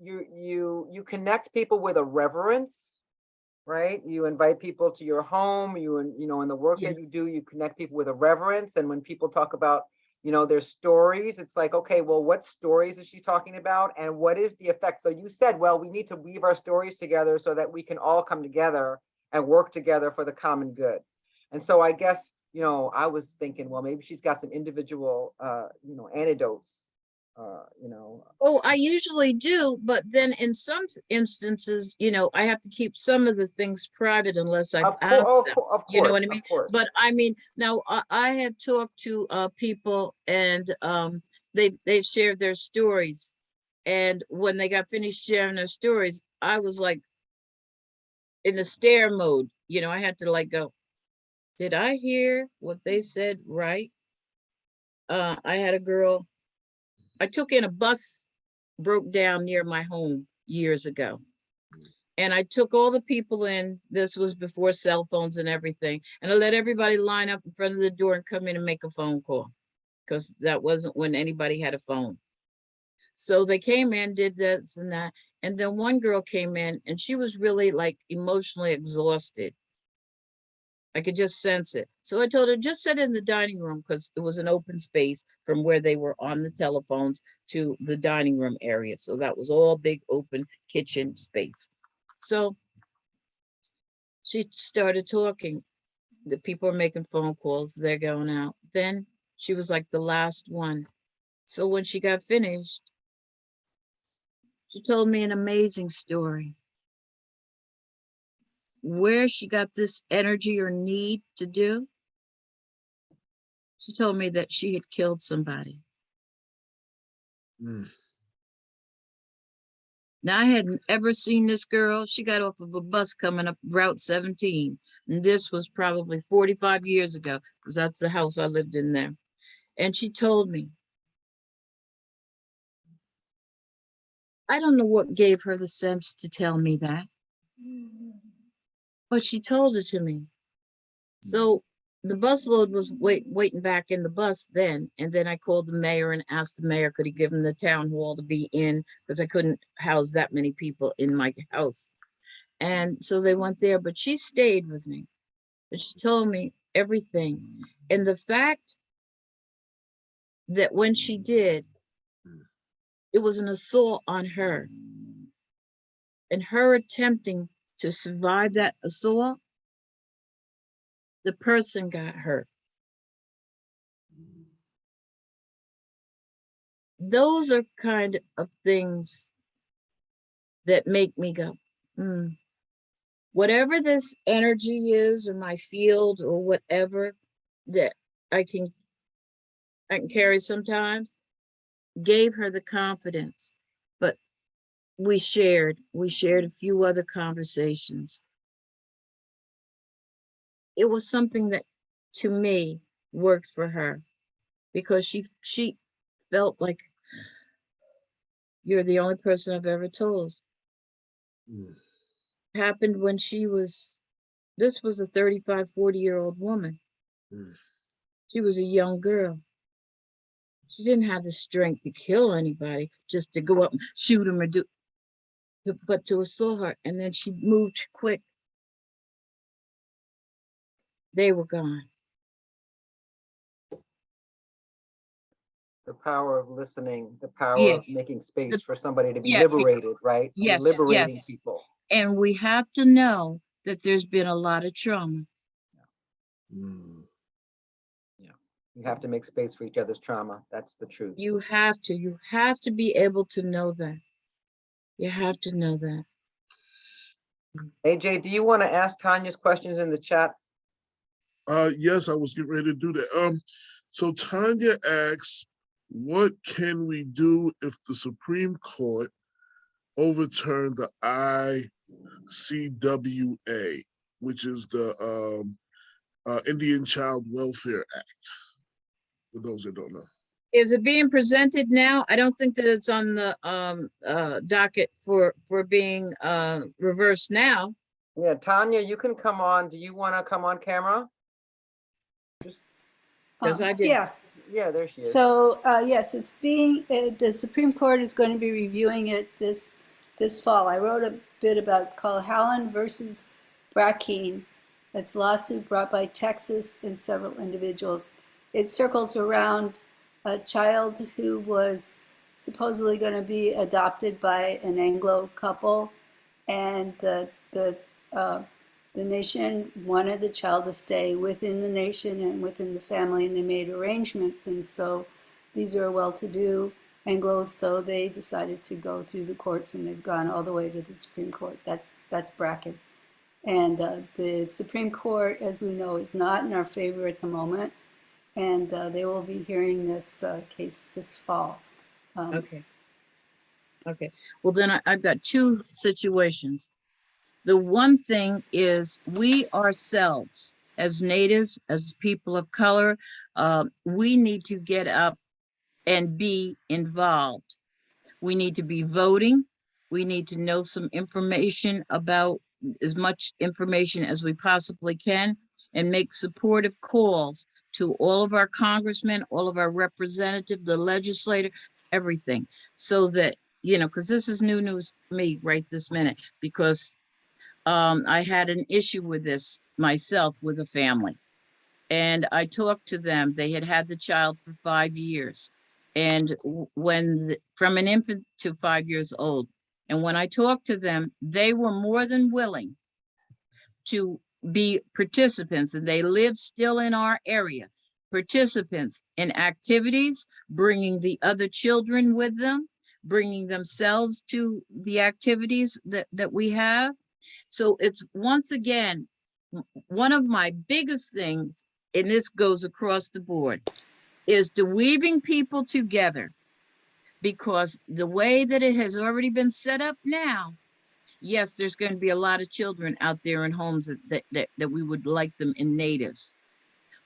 you connect people with a reverence, right? You invite people to your home, in the work that you do, you connect people with a reverence. And when people talk about, their stories, it's like, okay, well, what stories is she talking about? And what is the effect? So you said, well, we need to weave our stories together so that we can all come together and work together for the common good. And so I guess, I was thinking, well, maybe she's got some individual, anecdotes,
Oh, I usually do, but then in some instances, I have to keep some of the things private unless I've asked them. You know what I mean?
Of course.
But I mean, now I have talked to people, and they've shared their stories. And when they got finished sharing their stories, I was like in the stare mode. I had to like go, did I hear what they said right? I had a girl, I took in a bus, broke down near my home years ago. And I took all the people in. This was before cell phones and everything. And I let everybody line up in front of the door and come in and make a phone call, because that wasn't when anybody had a phone. So they came in, did this and that. And then one girl came in, and she was really like emotionally exhausted. I could just sense it. So I told her, just sit in the dining room, because it was an open space from where they were on the telephones to the dining room area. So that was all big open kitchen space. So she started talking. The people are making phone calls. They're going out. Then she was like the last one. So when she got finished, she told me an amazing story. Where she got this energy or need to do, she told me that she had killed somebody. Now, I hadn't ever seen this girl. She got off of a bus coming up Route 17. And this was probably 45 years ago, because that's the house I lived in there. And she told me, I don't know what gave her the sense to tell me that, but she told it to me. So the busload was waiting back in the bus then. And then I called the mayor and asked the mayor, could he give him the town hall to be in? Because I couldn't house that many people in my house. And so they went there, but she stayed with me. But she told me everything. And the fact that when she did, it was an assault on her. And her attempting to survive that assault, the person got hurt. Those are kind of things that make me go, whatever this energy is or my field or whatever that I can carry sometimes, gave her the confidence. But we shared a few other conversations. It was something that to me worked for her, because she felt like, you're the only person I've ever told. Happened when this was a 35, 40-year-old woman. She was a young girl. She didn't have the strength to kill anybody, just to go up and shoot them or but to assault her. And then she moved quick. They were gone.
The power of listening, the power
Yeah.
of making space for somebody to be
Yeah,
liberated, right? You're
yes,
liberating
yes.
people.
And we have to know that there's been a lot of trauma.
You have to make space for each other's trauma. That's the truth.
You have to be able to know that. You have to know that.
AJ, do you want to ask Tanya's questions in the chat?
Yes, I was getting ready to do that. So Tanya asks, what can we do if the Supreme Court overturned the ICWA, which is the Indian Child Welfare Act, for those that don't know?
Is it being presented now? I don't think that it's on the docket for being reversed now.
Yeah, Tanya, you can come on. Do you want to come on camera?
Because I did.
Yeah.
Yeah, there she is.
So yes, it's being the Supreme Court is going to be reviewing it this fall. I wrote a bit about it's called Howland versus Brackeen. It's a lawsuit brought by Texas and several individuals. It circles around a child who was supposedly going to be adopted by an Anglo couple, and the nation wanted the child to stay within the nation and within the family, and they made arrangements. And so these are well-to-do Anglos, so they decided to go through the courts, and they've gone all the way to the Supreme Court. That's Bracken. And the Supreme Court, as we know, is not in our favor at the moment, and they will be hearing this case this fall.
Okay. Well, then I've got two situations. The one thing is, we ourselves, as natives, as people of color, we need to get up and be involved. We need to be voting. We need to know some information about, as much information as we possibly can, and make supportive calls to all of our congressmen, all of our representatives, the legislator, everything, so that, because this is new news to me right this minute, because I had an issue with this myself with a family, and I talked to them. They had the child for 5 years, and from an infant to 5 years old. And when I talked to them, they were more than willing to be participants, and they live still in our area, participants in activities, bringing the other children with them, bringing themselves to the activities that we have. So it's, once again, one of my biggest things, and this goes across the board, is to weaving people together because the way that it has already been set up now, yes, there's going to be a lot of children out there in homes that we would like them in natives.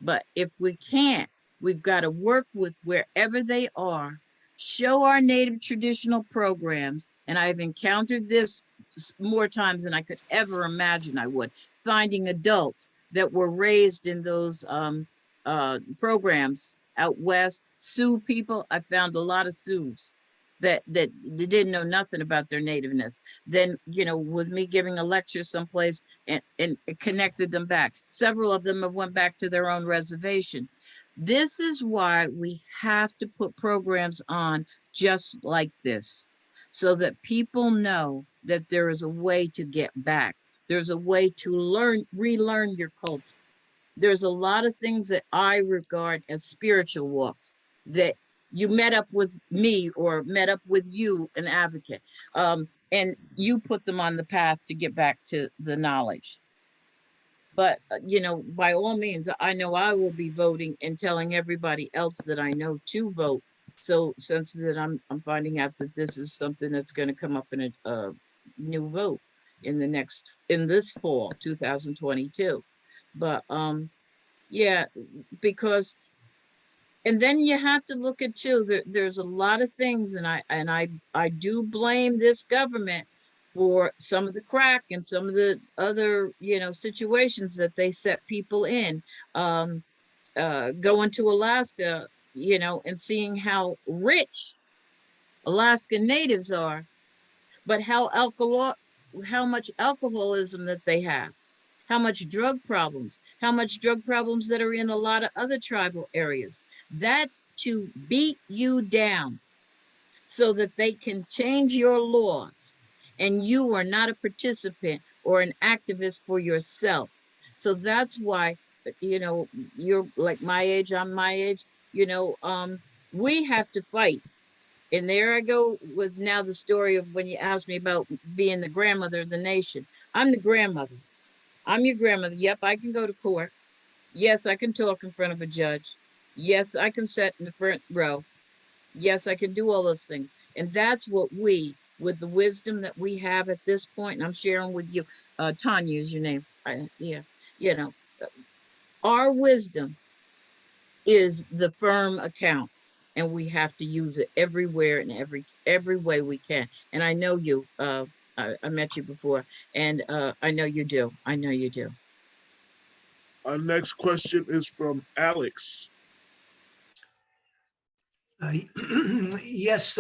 But if we can't, we've got to work with wherever they are, show our native traditional programs. And I've encountered this more times than I could ever imagine I would, finding adults that were raised in those programs out west, Sioux people. I found a lot of Sioux that they didn't know nothing about their nativeness. Then, with me giving a lecture someplace and it connected them back. Several of them have went back to their own reservation. This is why we have to put programs on just like this, so that people know that there is a way to get back. There's a way to relearn your culture. There's a lot of things that I regard as spiritual walks that you met up with me or met up with you, an advocate, and you put them on the path to get back to the knowledge. But, by all means, I know I will be voting and telling everybody else that I know to vote. So since that I'm finding out that this is something that's going to come up in a new vote in this fall, 2022. But yeah, because, and then you have to look at too, there's a lot of things, and I do blame this government for some of the crack and some of the other, situations that they set people in. Going to Alaska, and seeing how rich Alaskan natives are, but how much alcoholism that they have, how much drug problems that are in a lot of other tribal areas. That's to beat you down so that they can change your laws and you are not a participant or an activist for yourself. So that's why, you're like my age, I'm my age, we have to fight. And there I go with now the story of when you asked me about being the grandmother of the nation. I'm the grandmother. I'm your grandmother. Yep, I can go to court. Yes, I can talk in front of a judge. Yes, I can sit in the front row. Yes, I can do all those things. And that's what we, with the wisdom that we have at this point, and I'm sharing with you, Tanya is your name. Yeah, our wisdom is the firm account, and we have to use it everywhere and every way we can. And I know you, I met you before, and I know you do. I know you do.
Our next question is from Alex.
Yes,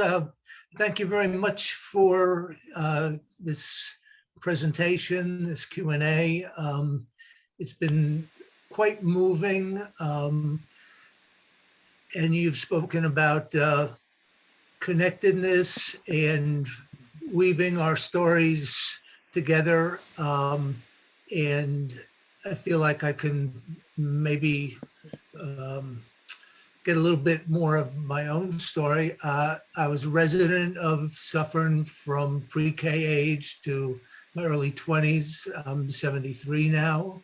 thank you very much for this presentation, this Q&A. It's been quite moving, and you've spoken about connectedness and weaving our stories together, and I feel like I can maybe get a little bit more of my own story. I was a resident of Suffern from pre-K age to my early 20s. I'm 73 now.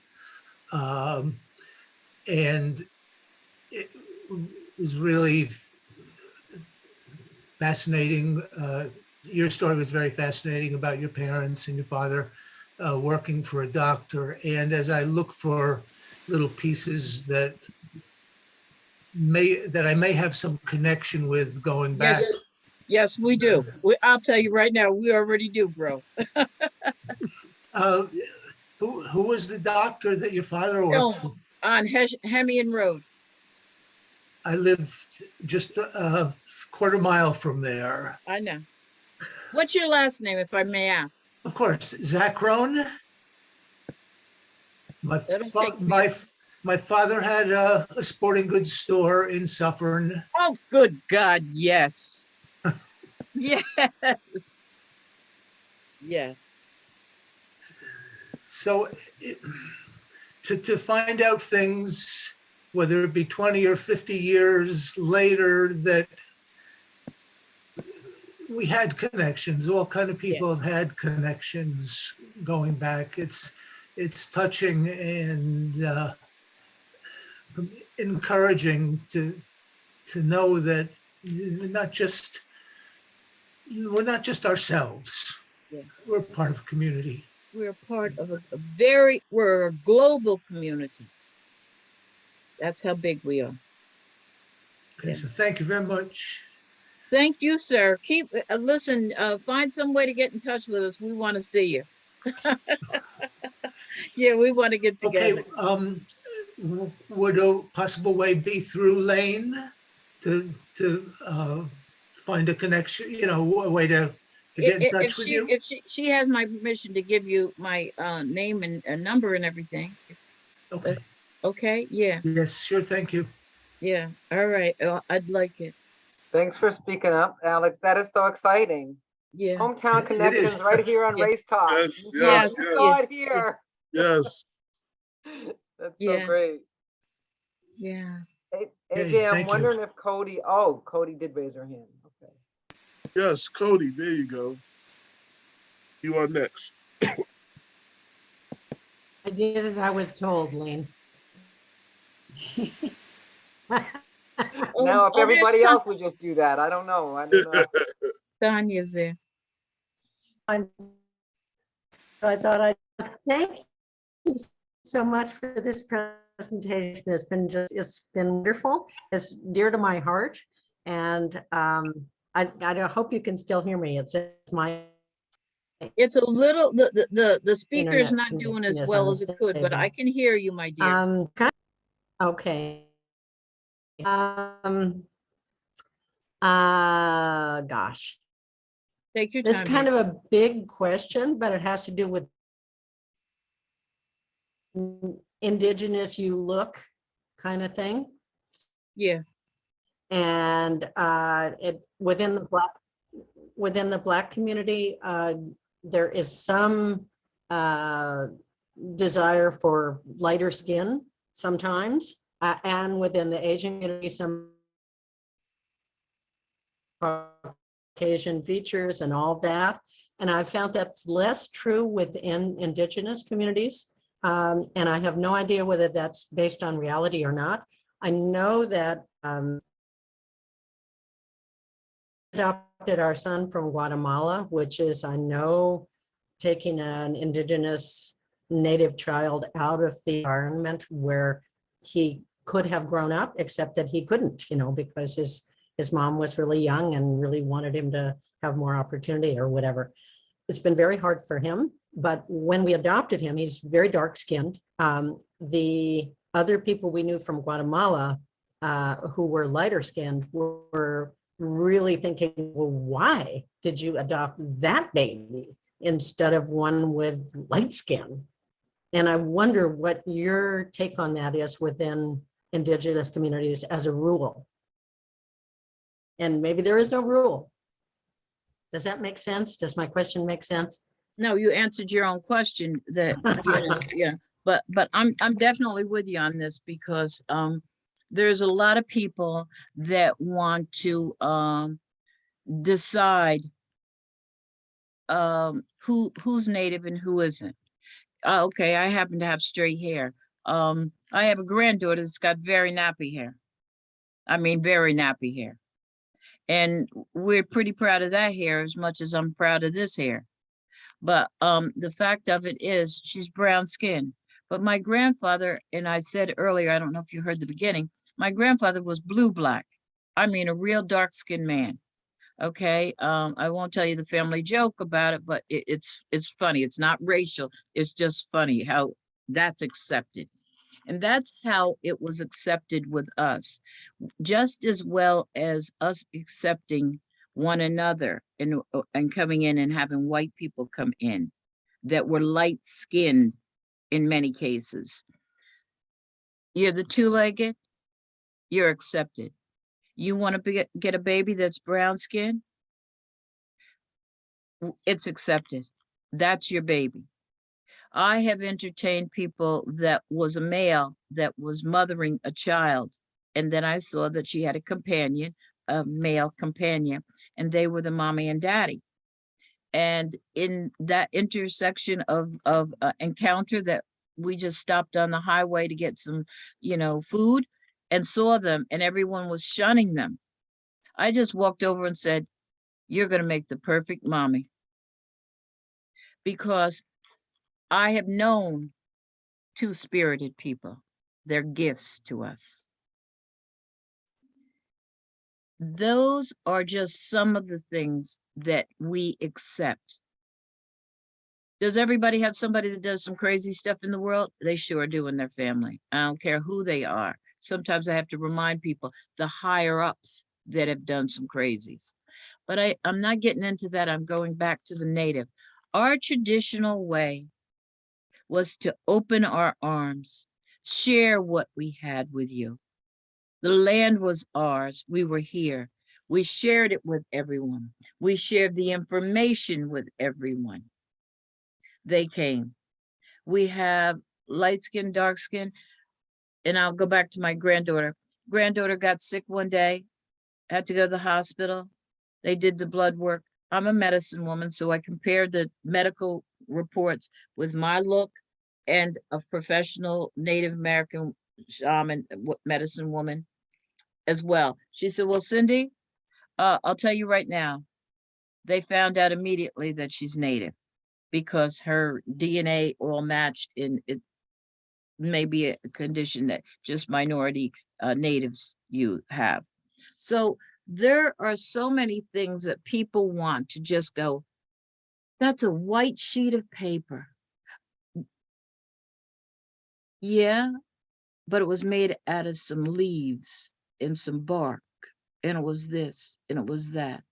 And it was really fascinating. Your story was very fascinating about your parents and your father working for a doctor. And as I look for little pieces that I may have some connection with going back.
Yes, we do. I'll tell you right now, we already do, bro.
Who was the doctor that your father worked for?
On Hemian Road.
I lived just a quarter mile from there.
I know. What's your last name, if I may ask?
Of course, Zachrone. My father had a sporting goods store in Suffern.
Oh, good God, yes. Yes. Yes.
So to find out things, whether it be 20 or 50 years later, that we had connections, all kind of people have had connections going back. It's touching and encouraging to know that not just we're not just ourselves.
Yeah.
We're part of a community.
We're part of we're a global community. That's how big we are.
Okay,
Yeah.
so thank you very much.
Thank you, sir. Listen, find some way to get in touch with us. We want to see you. Yeah, we want to get together.
Okay, would a possible way be through Lane to find a connection, a way to get in touch with you?
If she has my permission to give you my name and number and everything.
Okay,
Okay, yeah,
yes, sure, thank you.
yeah. All right. I'd like it.
Thanks for speaking up, Alex. That is so exciting.
Yeah.
Hometown
It
connections
is.
right here on
Yeah.
Race Talk.
Yes,
You saw
yes,
you
yes.
saw it
yes,
here.
Yes.
That's so
Yeah.
great.
Yeah.
Hey,
Okay,
AJ, I'm
thank you.
wondering if Cody did raise her hand. Okay.
Yes, Cody, there you go. You are next.
I did as I was told, Lane.
Now, if
there's
everybody else would just do that, I don't know. I don't know.
Tanya's there.
I thought I'd thank you so much for this presentation. It's been wonderful. It's dear to my heart. And I hope you can still hear me. It's my
It's a little the speaker's
internet
not doing as
connection is
well as it could, but I
unstable.
can hear you, my dear.
Okay. Gosh.
Take your
This is
time.
kind
dear.
of a big question, but it has to do with indigenous you look kind of thing.
Yeah.
And within the Black community, there is some desire for lighter skin sometimes, and within the Asian community, some Caucasian features and all that. And I found that's less true within indigenous communities. And I have no idea whether that's based on reality or not. I know that adopted our son from Guatemala, which is, I know, taking an indigenous native child out of the environment where he could have grown up, except that he couldn't, because his mom was really young and really wanted him to have more opportunity or whatever. It's been very hard for him, but when we adopted him, he's very dark skinned. The other people we knew from Guatemala who were lighter skinned were really thinking, well, why did you adopt that baby instead of one with light skin? And I wonder what your take on that is within indigenous communities as a rule. And maybe there is no rule. Does that make sense? Does my question make sense?
No, you answered your own question that, yeah, but I'm definitely with you on this because there's a lot of people that want to decide who's native and who isn't. Okay, I happen to have straight hair. I have a granddaughter that's got very nappy hair. I mean, very nappy hair. And we're pretty proud of that hair as much as I'm proud of this hair. But the fact of it is she's brown skinned. But my grandfather, and I said earlier, I don't know if you heard the beginning, my grandfather was blue black. I mean, a real dark skinned man. Okay. I won't tell you the family joke about it, but it's funny. It's not racial. It's just funny how that's accepted. And that's how it was accepted with us, just as well as us accepting one another and coming in and having white people come in that were light skinned in many cases. You're the two-legged, you're accepted. You want to get a baby that's brown skin? It's accepted. That's your baby. I have entertained people that was a male that was mothering a child. And then I saw that she had a companion, a male companion, and they were the mommy and daddy. And in that intersection of encounter that we just stopped on the highway to get some, food and saw them and everyone was shunning them. I just walked over and said, you're going to make the perfect mommy. Because I have known two-spirited people. They're gifts to us. Those are just some of the things that we accept. Does everybody have somebody that does some crazy stuff in the world? They sure do in their family. I don't care who they are. Sometimes I have to remind people the higher ups that have done some crazies. But I'm not getting into that. I'm going back to the native. Our traditional way was to open our arms, share what we had with you. The land was ours. We were here. We shared it with everyone. We shared the information with everyone. They came. We have light skin, dark skin, and I'll go back to my granddaughter. Granddaughter got sick one day, had to go to the hospital. They did the blood work. I'm a medicine woman, so I compared the medical reports with my look and a professional Native American shaman medicine woman as well. She said, well, Cindy, I'll tell you right now, they found out immediately that she's Native because her DNA all matched, and it may be a condition that just minority natives you have. So there are so many things that people want to just go, that's a white sheet of paper. Yeah, but it was made out of some leaves and some bark, and it was this, and it was that.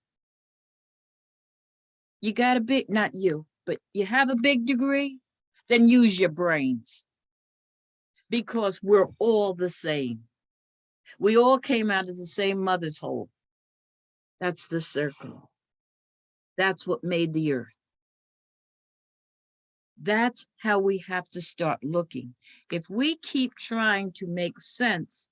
You got a big, not you, but you have a big degree, then use your brains. Because we're all the same. We all came out of the same mother's hole. That's the circle. That's what made the earth. That's how we have to start looking. If we keep trying to make sense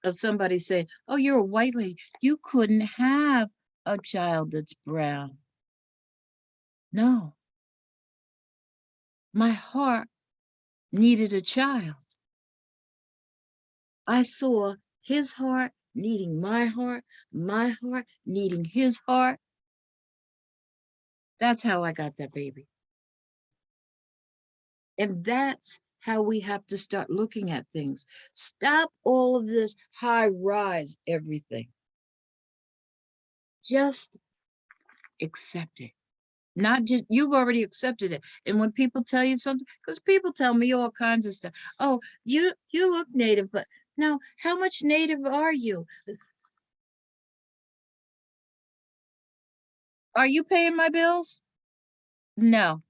of somebody saying, oh, you're a white lady, you couldn't have a child that's brown. No. My heart needed a child. I saw his heart needing my heart needing his heart. That's how I got that baby. And that's how we have to start looking at things. Stop all of this high rise everything. Just accept it. Not just, you've already accepted it. And when people tell you something, because people tell me all kinds of stuff. Oh, you look Native, but no, how much Native are you? Are you paying my bills? No.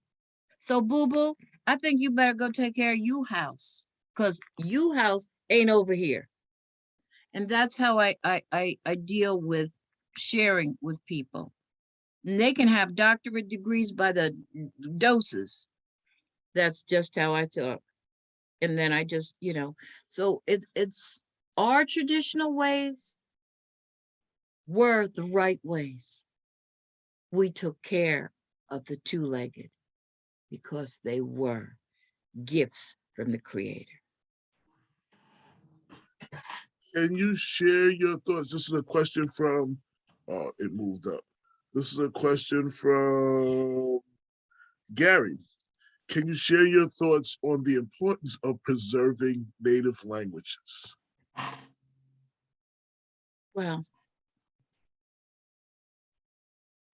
So boo-boo, I think you better go take care of you house, because you house ain't over here. And that's how I deal with sharing with people. And they can have doctorate degrees by the doses. That's just how I talk. And then I just, so it's our traditional ways were the right ways. We took care of the two-legged because they were gifts from the Creator.
Can you share your thoughts? This is a question from, it moved up. This is a question from Gary. Can you share your thoughts on the importance of preserving Native languages?
Well,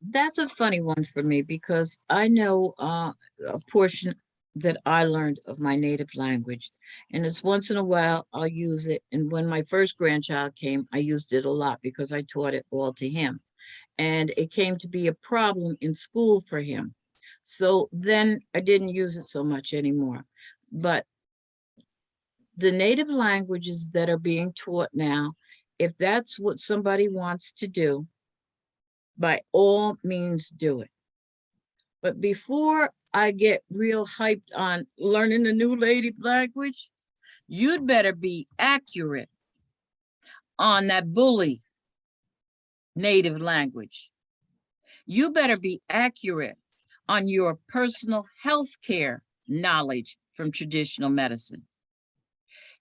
that's a funny one for me because I know a portion that I learned of my native language, and it's once in a while I'll use it. And when my first grandchild came, I used it a lot because I taught it all to him, and it came to be a problem in school for him. So then I didn't use it so much anymore. But the native languages that are being taught now, if that's what somebody wants to do, by all means do it. But before I get real hyped on learning the new native language, you'd better be accurate on that bully native language. You better be accurate on your personal health care knowledge from traditional medicine.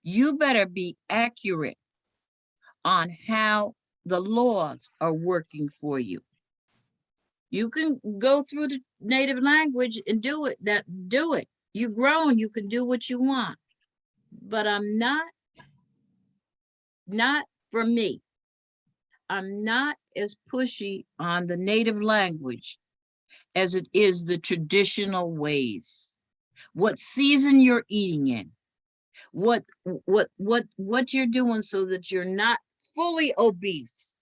You better be accurate on how the laws are working for you. You can go through the native language and do it. Do it. You're grown. You can do what you want. But I'm not for me. I'm not as pushy on the native language as it is the traditional ways. What season you're eating in, what you're doing so that you're not fully obese.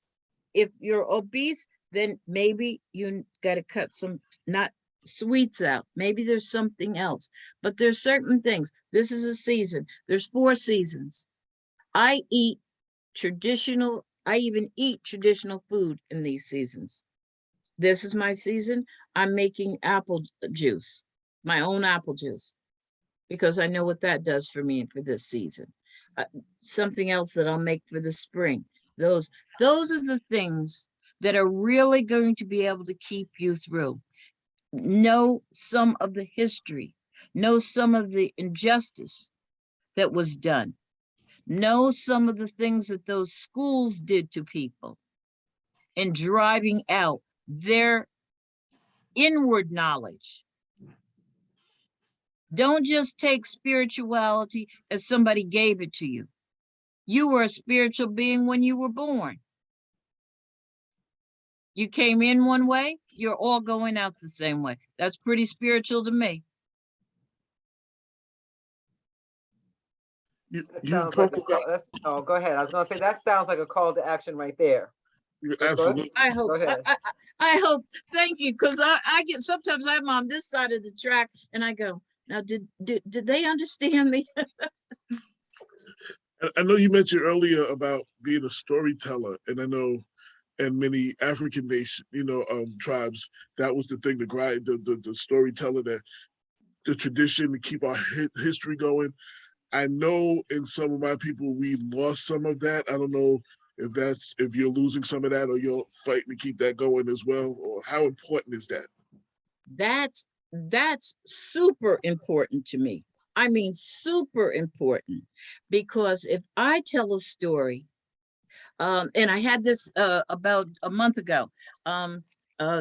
If you're obese, then maybe you got to cut some not sweets out. Maybe there's something else, but there's certain things. This is a season. There's 4 seasons. I even eat traditional food in these seasons. This is my season. I'm making apple juice, my own apple juice, because I know what that does for me for this season. Something else that I'll make for the spring. Those are the things that are really going to be able to keep you through. Know some of the history, know some of the injustice that was done, know some of the things that those schools did to people in driving out their inward knowledge. Don't just take spirituality as somebody gave it to you. You were a spiritual being when you were born. You came in one way, you're all going out the same way. That's pretty spiritual to me.
You
Sounds like
talked
a
about
call. Oh, go ahead. I was gonna say, that sounds like a call to action right there. Go
absolutely.
I hope,
Go ahead.
I hope, thank you, because I get, sometimes I'm on this side of the track and I go, now, did they understand me?
I know you mentioned earlier about being a storyteller, and I know in many African nation, tribes, that was the thing, the storyteller, that the tradition to keep our history going. I know in some of my people we lost some of that. I don't know if you're losing some of that or you're fighting to keep that going as well, or how important is that?
That's super important to me. I mean, super important, because if I tell a story, and I had this about a month ago.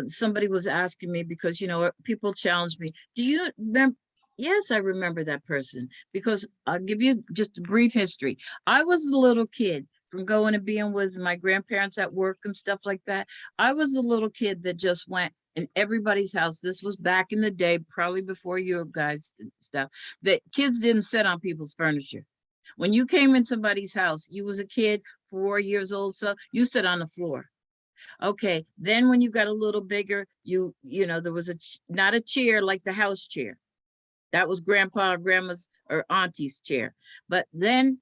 Somebody was asking me, because people challenge me. Do you remember? Yes, I remember that person, because I'll give you just a brief history. I was a little kid, from going and being with my grandparents at work and stuff like that. I was the little kid that just went in everybody's house. This was back in the day, probably before you guys and stuff, that kids didn't sit on people's furniture. When you came in somebody's house, you was a kid, 4 years old, so you sit on the floor. Okay, then when you got a little bigger, there was not a chair like the house chair. That was grandpa or grandma's or auntie's chair. But then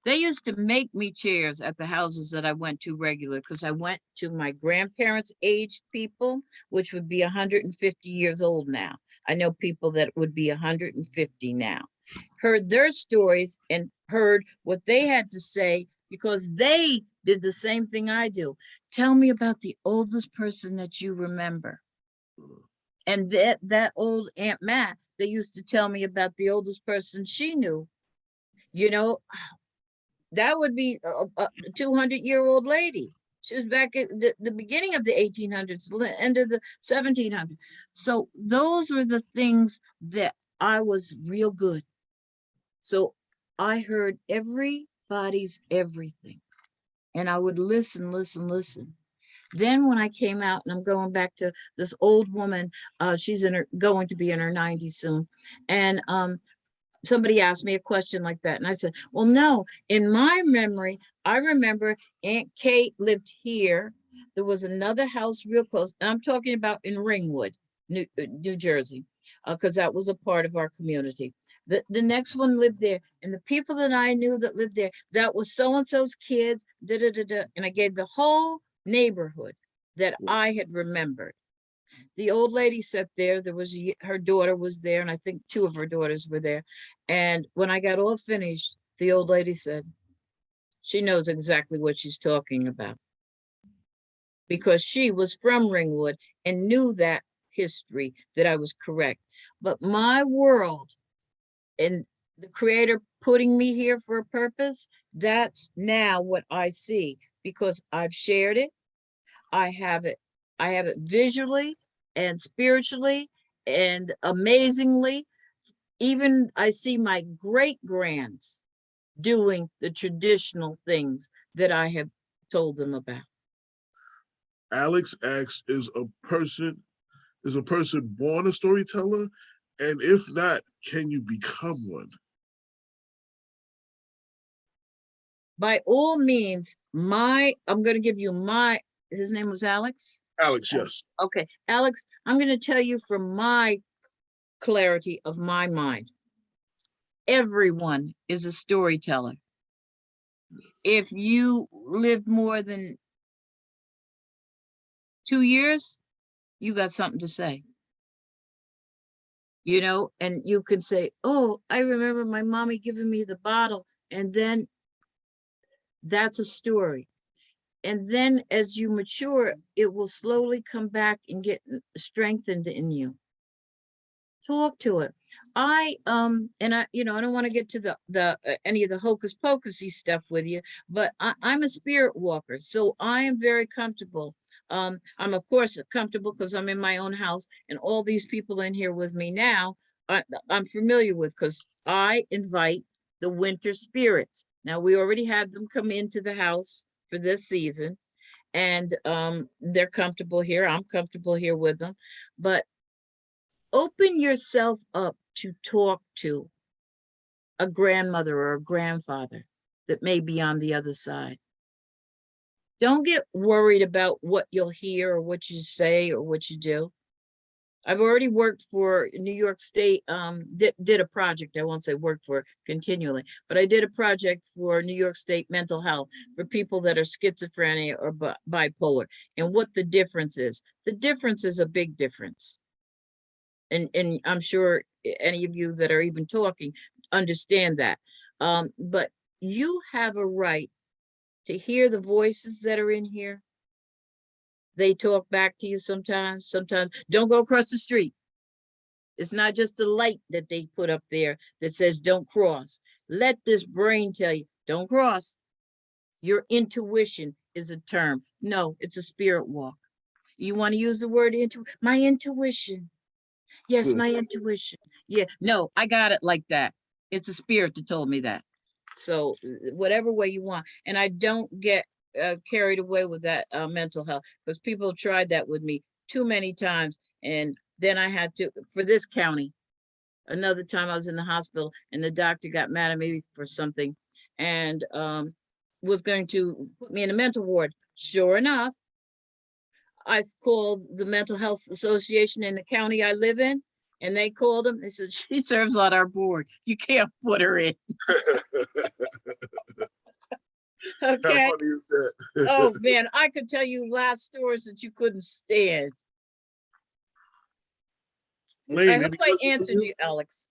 they used to make me chairs at the houses that I went to regular, because I went to my grandparents' aged people, which would be 150 years old now. I know people that would be 150 now. Heard their stories and heard what they had to say, because they did the same thing I do. Tell me about the oldest person that you remember. And that old Aunt Matt, they used to tell me about the oldest person she knew. That would be a 200-year-old lady. She was back at the beginning of the 1800s, end of the 1700s. So those were the things that I was real good. So I heard everybody's everything, and I would listen. Then when I came out, and I'm going back to this old woman, she's going to be in her 90s soon, and somebody asked me a question like that, and I said, well, no, in my memory, I remember Aunt Kate lived here. There was another house real close, and I'm talking about in Ringwood, New Jersey, because that was a part of our community. The next one lived there, and the people that I knew that lived there, that was so-and-so's kids, and I gave the whole neighborhood that I had remembered. The old lady sat there. Her daughter was there, and I think 2 of her daughters were there. And when I got all finished, the old lady said, she knows exactly what she's talking about, because she was from Ringwood and knew that history, that I was correct. But my world and the Creator putting me here for a purpose, that's now what I see, because I've shared it. I have it. I have it visually and spiritually and amazingly. Even I see my great-grands doing the traditional things that I have told them about.
Alex asks, is a person born a storyteller? And if not, can you become one?
By all means, I'm going to give you his name was Alex?
Alex, yes.
Okay, Alex, I'm going to tell you from my clarity of my mind. Everyone is a storyteller. If you live more than 2 years, you got something to say. You know, and you can say, oh, I remember my mommy giving me the bottle, and then that's a story. And then as you mature, it will slowly come back and get strengthened in you. Talk to it. I you know, I don't want to get to the any of the hocus pocusy stuff with you, but I'm a spirit walker, so I am very comfortable. I'm of course comfortable because I'm in my own house, and all these people in here with me now, I'm familiar with, because I invite the winter spirits. Now, we already had them come into the house for this season, and they're comfortable here. I'm comfortable here with them, but open yourself up to talk to a grandmother or a grandfather that may be on the other side. Don't get worried about what you'll hear or what you say or what you do. I've already worked for New York State, did a project, I won't say worked for continually, but I did a project for New York State mental health for people that are schizophrenia or bipolar, and what the difference is. The difference is a big difference. And I'm sure any of you that are even talking understand that. But you have a right to hear the voices that are in here. They talk back to you sometimes. Sometimes don't go across the street. It's not just a light that they put up there that says don't cross. Let this brain tell you, don't cross. Your intuition is a term. No, it's a spirit walk. You want to use the word my intuition. Yes, my intuition. Yeah, no, I got it like that. It's a spirit that told me that. So whatever way you want. And I don't get carried away with that mental health, because people tried that with me too many times. And then I had to, for this county, another time I was in the hospital and the doctor got mad at me for something and was going to put me in a mental ward. Sure enough, I called the Mental Health Association in the county I live in, and they called them. They said, she serves on our board. You can't put her in.
How
Okay.
funny is that?
Oh man, I could tell you last stories that you couldn't stand.
Lane,
I hope
any
I
questions from
answered you, Alex.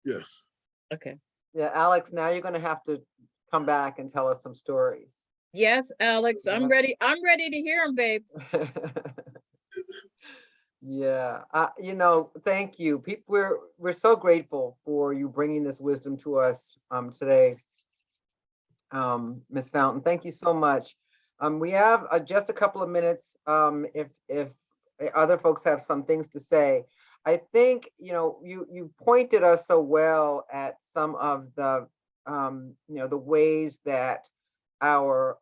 Yes.
Okay.
Yeah, Alex, now you're going to have to come back and tell us some stories.
Yes, Alex, I'm ready. I'm ready to hear them, babe.
Yeah, you know, thank you. We're so grateful for you bringing this wisdom to us today, Ms. Fountain. Thank you so much. We have just a couple of minutes. If other folks have some things to say, I think you pointed us so well at some of the the ways that our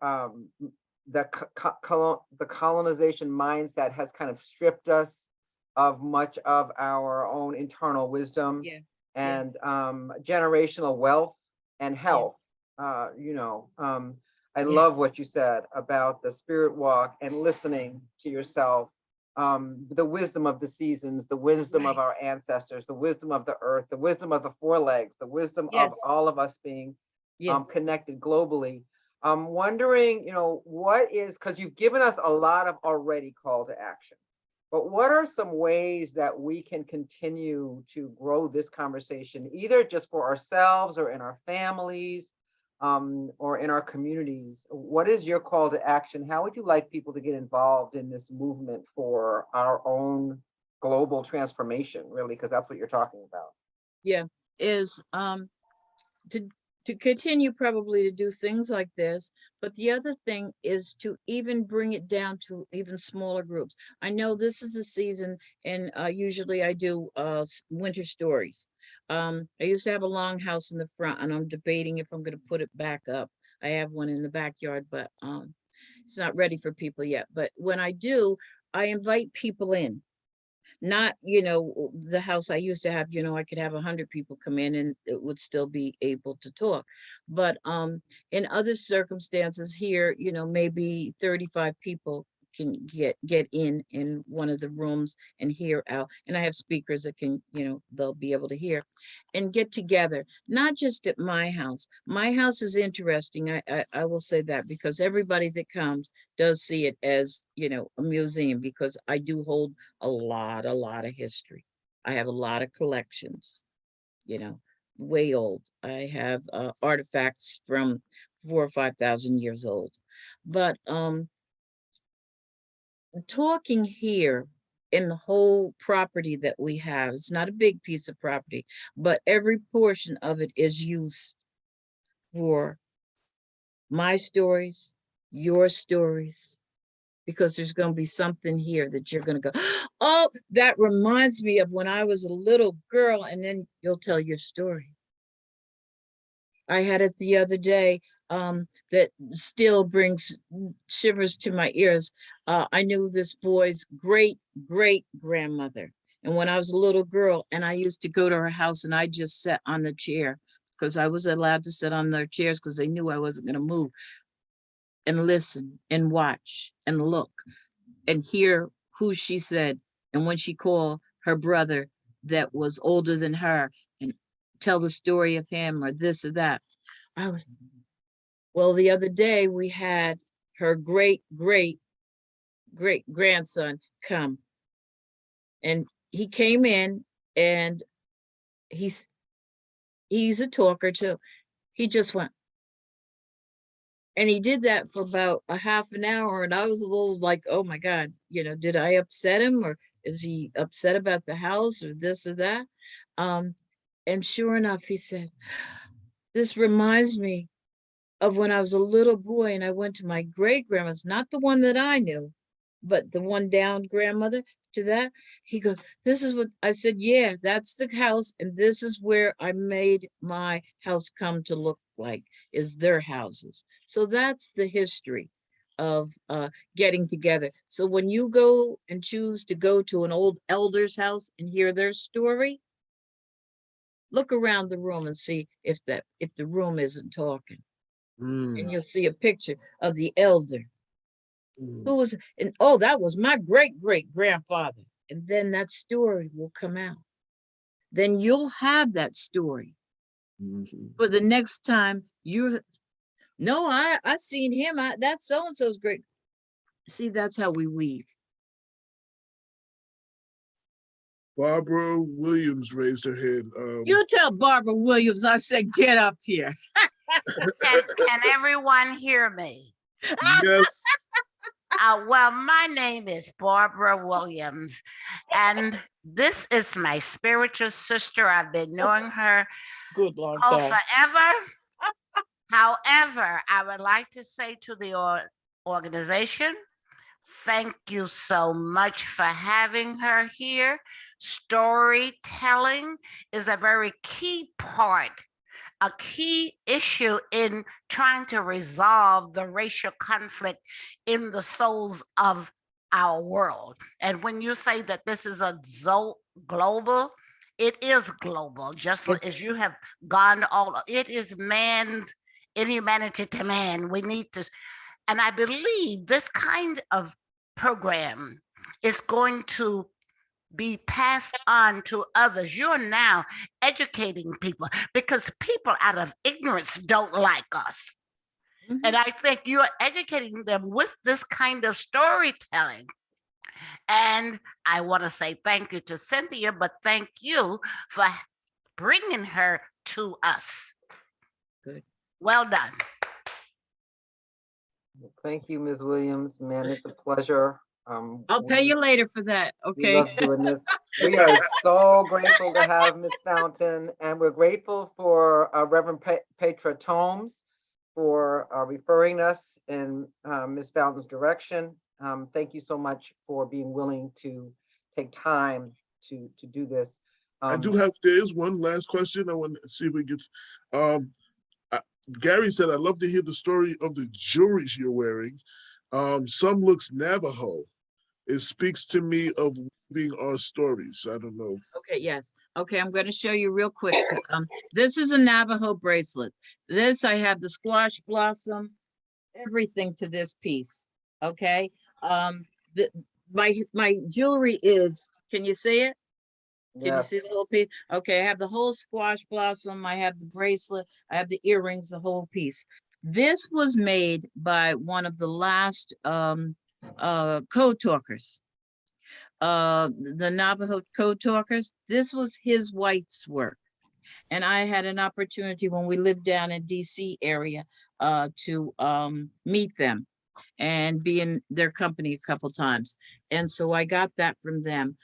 the colonization mindset has kind of stripped us of much of our own internal wisdom and generational wealth and health. I love what you said about the spirit walk and listening to yourself, the wisdom of the seasons, the wisdom of our ancestors, the wisdom of the earth, the wisdom of the four legs, the wisdom of all of us being connected globally. I'm wondering, what is, because you've given us a lot of already call to action, but what are some ways that we can continue to grow this conversation, either just for ourselves or in our families, or in our communities? What is your call to action? How would you like people to get involved in this movement for our own global transformation, really? Because that's what you're talking about.
Yeah, is to to continue probably to do things like this. But the other thing is to even bring it down to even smaller groups. I know this is a season, and usually I do winter stories. I used to have a longhouse in the front, and I'm debating if I'm going to put it back up. I have one in the backyard, but it's not ready for people yet. But when I do, I invite people in. Not, the house I used to have, I could have 100 people come in and it would still be able to talk. But in other circumstances here, maybe 35 people can get in one of the rooms and hear out. And I have speakers that can, they'll be able to hear and get together, not just at my house. My house is interesting. I will say that, because everybody that comes does see it as, a museum, because I do hold a lot of history. I have a lot of collections, way old. I have artifacts from 4,000 or 5,000 years old. But talking here in the whole property that we have, it's not a big piece of property, but every portion of it is used for my stories, your stories, because there's going to be something here that you're going to go, oh, that reminds me of when I was a little girl, and then you'll tell your story. I had it the other day that still brings shivers to my ears. I knew this boy's great grandmother. And when I was a little girl, and I used to go to her house, and I just sat on the chair, because I was allowed to sit on their chairs because they knew I wasn't going to move, and listen and watch and look and hear who she said. And when she called her brother that was older than her and tell the story of him or this or that. Well, the other day we had her great grandson come, and he came in, and he's a talker too. He just went, and he did that for about a half an hour, and I was a little like, oh my God, did I upset him, or is he upset about the house or this or that? And sure enough, he said, this reminds me of when I was a little boy and I went to my great grandma's, not the one that I knew, but the one down grandmother to that. He goes, this is what I said. Yeah, that's the house. And this is where I made my house come to look like, is their houses. So that's the history of getting together. So when you go and choose to go to an old elder's house and hear their story, look around the room and see if the room isn't talking. And you'll see a picture of the elder who was, and oh, that was my great grandfather. And then that story will come out. Then you'll have that story for the next time I seen him. That's so-and-so's great. See, that's how we weave.
Barbara Williams raised her hand.
You tell Barbara Williams I said, get up here.
Can everyone hear me?
Yes.
Well, my name is Barbara Williams, and this is my spiritual sister. I've been knowing her
Good long time.
forever. However, I would like to say to the organization, thank you so much for having her here. Storytelling is a very key part, a key issue in trying to resolve the racial conflict in the souls of our world. And when you say that this is a global, it is global, just as you have gone it is inhumanity to man. We need to, and I believe this kind of program is going to be passed on to others. You're now educating people because people out of ignorance don't like us. Mm-hmm. And I think you're educating them with this kind of storytelling. And I want to say thank you to Cynthia, but thank you for bringing her to us.
Good.
Well done.
Thank you, Ms. Williams. Man, it's a pleasure.
I'll pay you later for that,
We
okay?
love doing this. We are so grateful to have Ms. Fountain, and we're grateful for Reverend Petra Tomes for referring us in Ms. Fountain's direction. Thank you so much for being willing to take time to do this.
There is one last question. I want to see if we get, Gary said, I'd love to hear the story of the jewelry you're wearing. Some looks Navajo. It speaks to me of weaving our stories. I don't know.
Okay, yes. Okay, I'm going to show you real quick. This is a Navajo bracelet. This, I have the squash blossom, everything to this piece. Okay. My jewelry is, can you see it? Can you see the whole piece? Okay, I have the whole squash blossom. I have the bracelet. I have the earrings, the whole piece. This was made by one of the last code talkers. The Navajo code talkers. This was his wife's work. And I had an opportunity when we lived down in DC area to meet them and be in their company a couple times. And so I got that from them.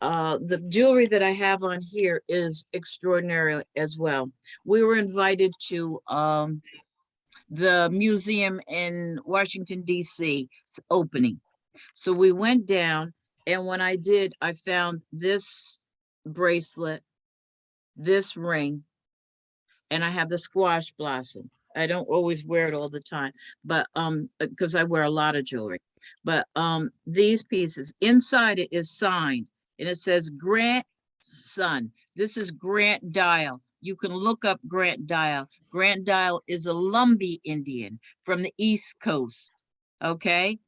The jewelry that I have on here is extraordinary as well. We were invited to the museum in Washington, DC. It's opening. So we went down, and when I did, I found this bracelet, this ring, and I have the squash blossom. I don't always wear it all the time, but because I wear a lot of jewelry. But these pieces, inside it is signed, and it says Grant Son. This is Grant Dial. You can look up Grant Dial. Grant Dial is a Lumbee Indian from the East Coast. Okay.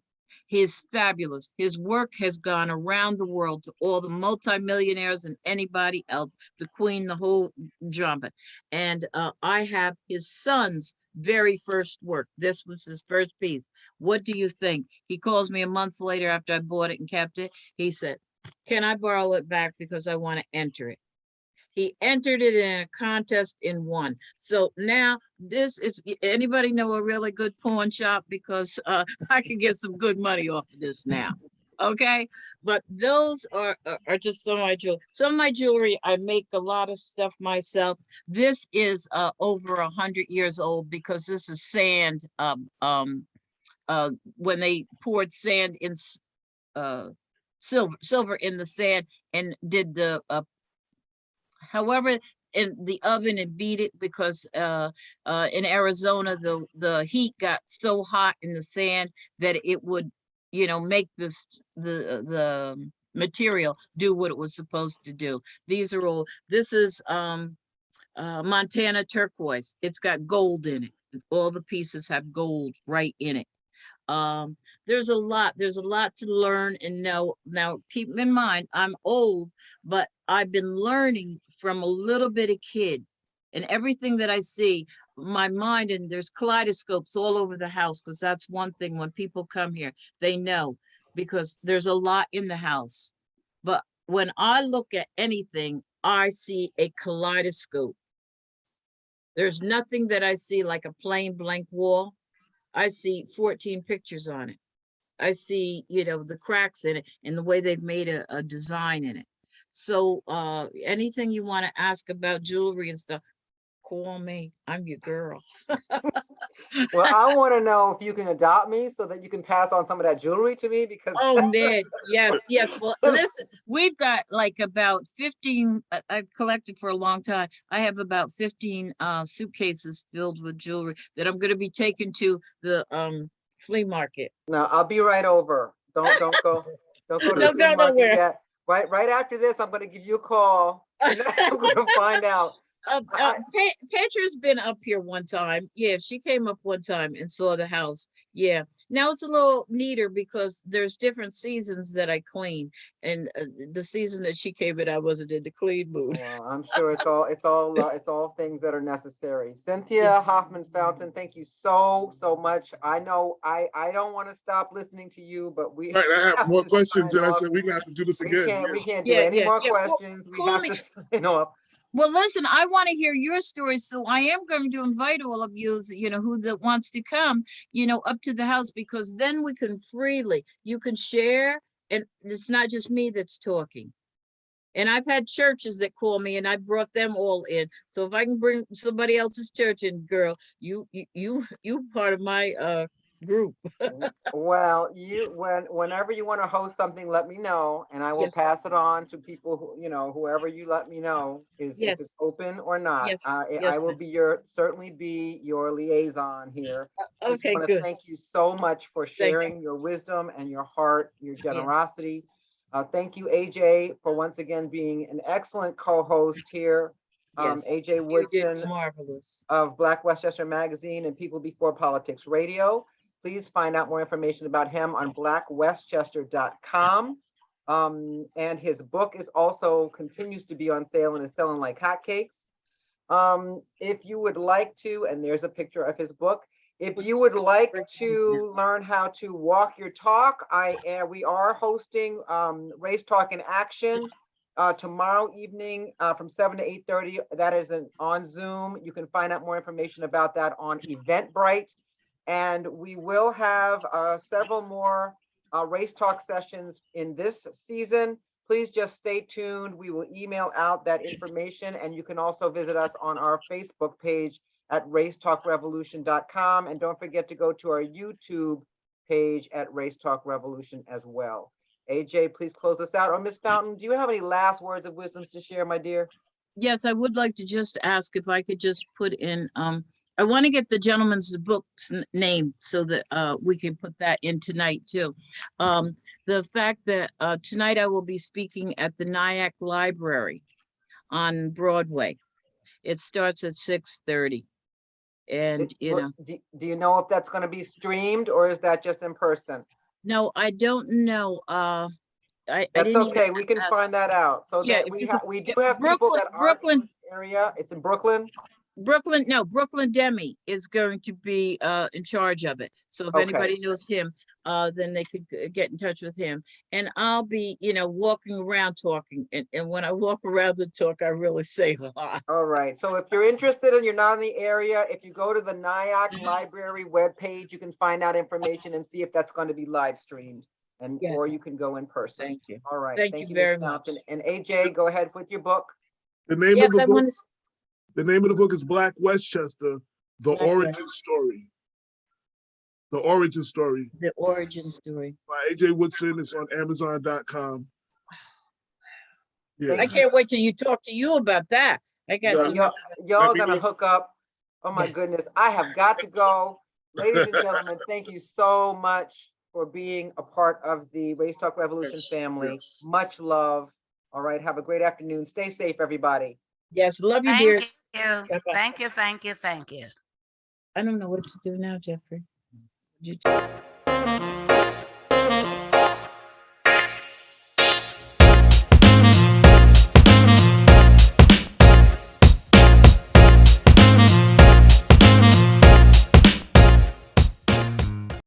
He's fabulous. His work has gone around the world to all the multimillionaires and anybody else, the Queen, the whole jumping. And I have his son's very first work. This was his first piece. What do you think? He calls me a month later after I bought it and kept it. He said, can I borrow it back because I want to enter it? He entered it in a contest and won. So now this is, anybody know a really good pawn shop? Because I can get some good money off of this now. Okay, but those are just some of my jewelry. Some of my jewelry, I make a lot of stuff myself. This is over 100 years old because this is sand. When they poured sand in silver in the sand and did the however in the oven and beat it, because in Arizona the heat got so hot in the sand that it would, you know, make the material do what it was supposed to do. These are all, this is Montana turquoise. It's got gold in it. All the pieces have gold right in it. There's a lot to learn and know. Now, keep in mind, I'm old, but I've been learning from a little bitty kid, and everything that I see, my mind, and there's kaleidoscopes all over the house, because that's one thing when people come here, they know, because there's a lot in the house. But when I look at anything, I see a kaleidoscope. There's nothing that I see like a plain blank wall. I see 14 pictures on it. I see, you know, the cracks in it and the way they've made a design in it. So anything you want to ask about jewelry and stuff, call me. I'm your girl.
Well, I want to know if you can adopt me so that you can pass on some of that jewelry to me, because
Oh man, yes. Well, listen, we've got like about 15, I've collected for a long time. I have about 15 suitcases filled with jewelry that I'm going to be taking to the flea market.
no, I'll be right over. Don't go to the
Don't
flea
go
market
nowhere.
yet. Right after this, I'm going to give you a call. And I'm going to find out.
Petra's been up here one time. Yeah, she came up one time and saw the house. Yeah. Now it's a little neater because there's different seasons that I clean. And the season that she came in, I wasn't in the clean mood.
Well, I'm sure it's all things that are necessary. Cynthia Hoffman Fountain, thank you so much. I know I don't want to stop listening to you, but we
Right, I have more
to
questions,
sign
and I
off.
said we're gonna have to do this again.
We can't do
Yeah,
any more
yeah.
questions. We
Call
have
me.
to sign off.
Well, listen, I want to hear your stories, so I am going to invite all of you, who that wants to come, up to the house, because then we can freely, you can share, and it's not just me that's talking. And I've had churches that call me, and I brought them all in. So if I can bring somebody else's church in, girl, you part of my group.
Well, whenever you want to host something, let me know, and I will
Yes,
pass it on to people whoever you let me know is if it's
yes,
open or not.
yes,
I
yes,
will
ma'am.
be certainly be your liaison here. Just
Okay,
want to
good.
thank you so much for
Thank you.
sharing your wisdom and your heart, your
Yeah.
generosity. Thank you, AJ, for once again being an excellent co-host here.
Yes,
AJ
you did
Woodson
marvelous.
of Black Westchester Magazine and People Before Politics Radio. Please find out more information about him on blackwestchester.com. And his book is also continues to be on sale and is selling like hotcakes. If you would like to, and there's a picture of his book, if you would like to learn how to walk your talk, we are hosting Race Talk in Action tomorrow evening from 7 to 8:30. That is on Zoom. You can find out more information about that on Eventbrite. And we will have several more Race Talk sessions in this season. Please just stay tuned. We will email out that information, and you can also visit us on our Facebook page at racetalkrevolution.com. And don't forget to go to our YouTube page at Race Talk Revolution as well. AJ, please close us out. Or Miss Fountain, do you have any last words of wisdom to share, my dear?
Yes, I would like to just ask if I could just put in, I want to get the gentleman's book's name so that we can put that in tonight too. The fact that tonight I will be speaking at the Nyack Library on Broadway. It starts at 6:30. And
Do you know if that's going to be streamed or is that just in person?
no, I don't know. I
That's
didn't even
okay. We can
ask.
find that out. So
Yeah,
that
if you could,
we do have people that are in this area. It's in Brooklyn.
Brooklyn Demi is going to be in charge of it. So if
Okay.
anybody knows him, then they could get in touch with him. And I'll be, walking around talking. And when I walk around the talk, I really say hi.
All right. So if you're interested and you're not in the area, if you go to the Nyack Library webpage, you can find out information and see if that's going to be live streamed, or
Yes.
you can go in person.
Thank you.
All right.
Thank you very
Ms.
much.
Fountain. And AJ, go ahead with your book.
The name
Yes,
of the
I
book.
want to.
The name of the book is Black Westchester: The
Black
Origin Story. The Origin Story
The origin story.
by AJ Woodson. It's on Amazon.com. Yeah.
I can't wait till you talk to you about that. I got
Yeah.
some.
Y'all gonna hook up. Oh my goodness. I have got to go. Ladies and gentlemen, thank you so much for being a part of the Race Talk Revolution family.
Yes.
Much love. All right. Have a great afternoon. Stay safe, everybody.
Yes, love you,
Thank
dears.
you.
Bye-bye.
Thank you. Thank you. Thank you.
I don't know what to do now, Jeffrey. What'd you do?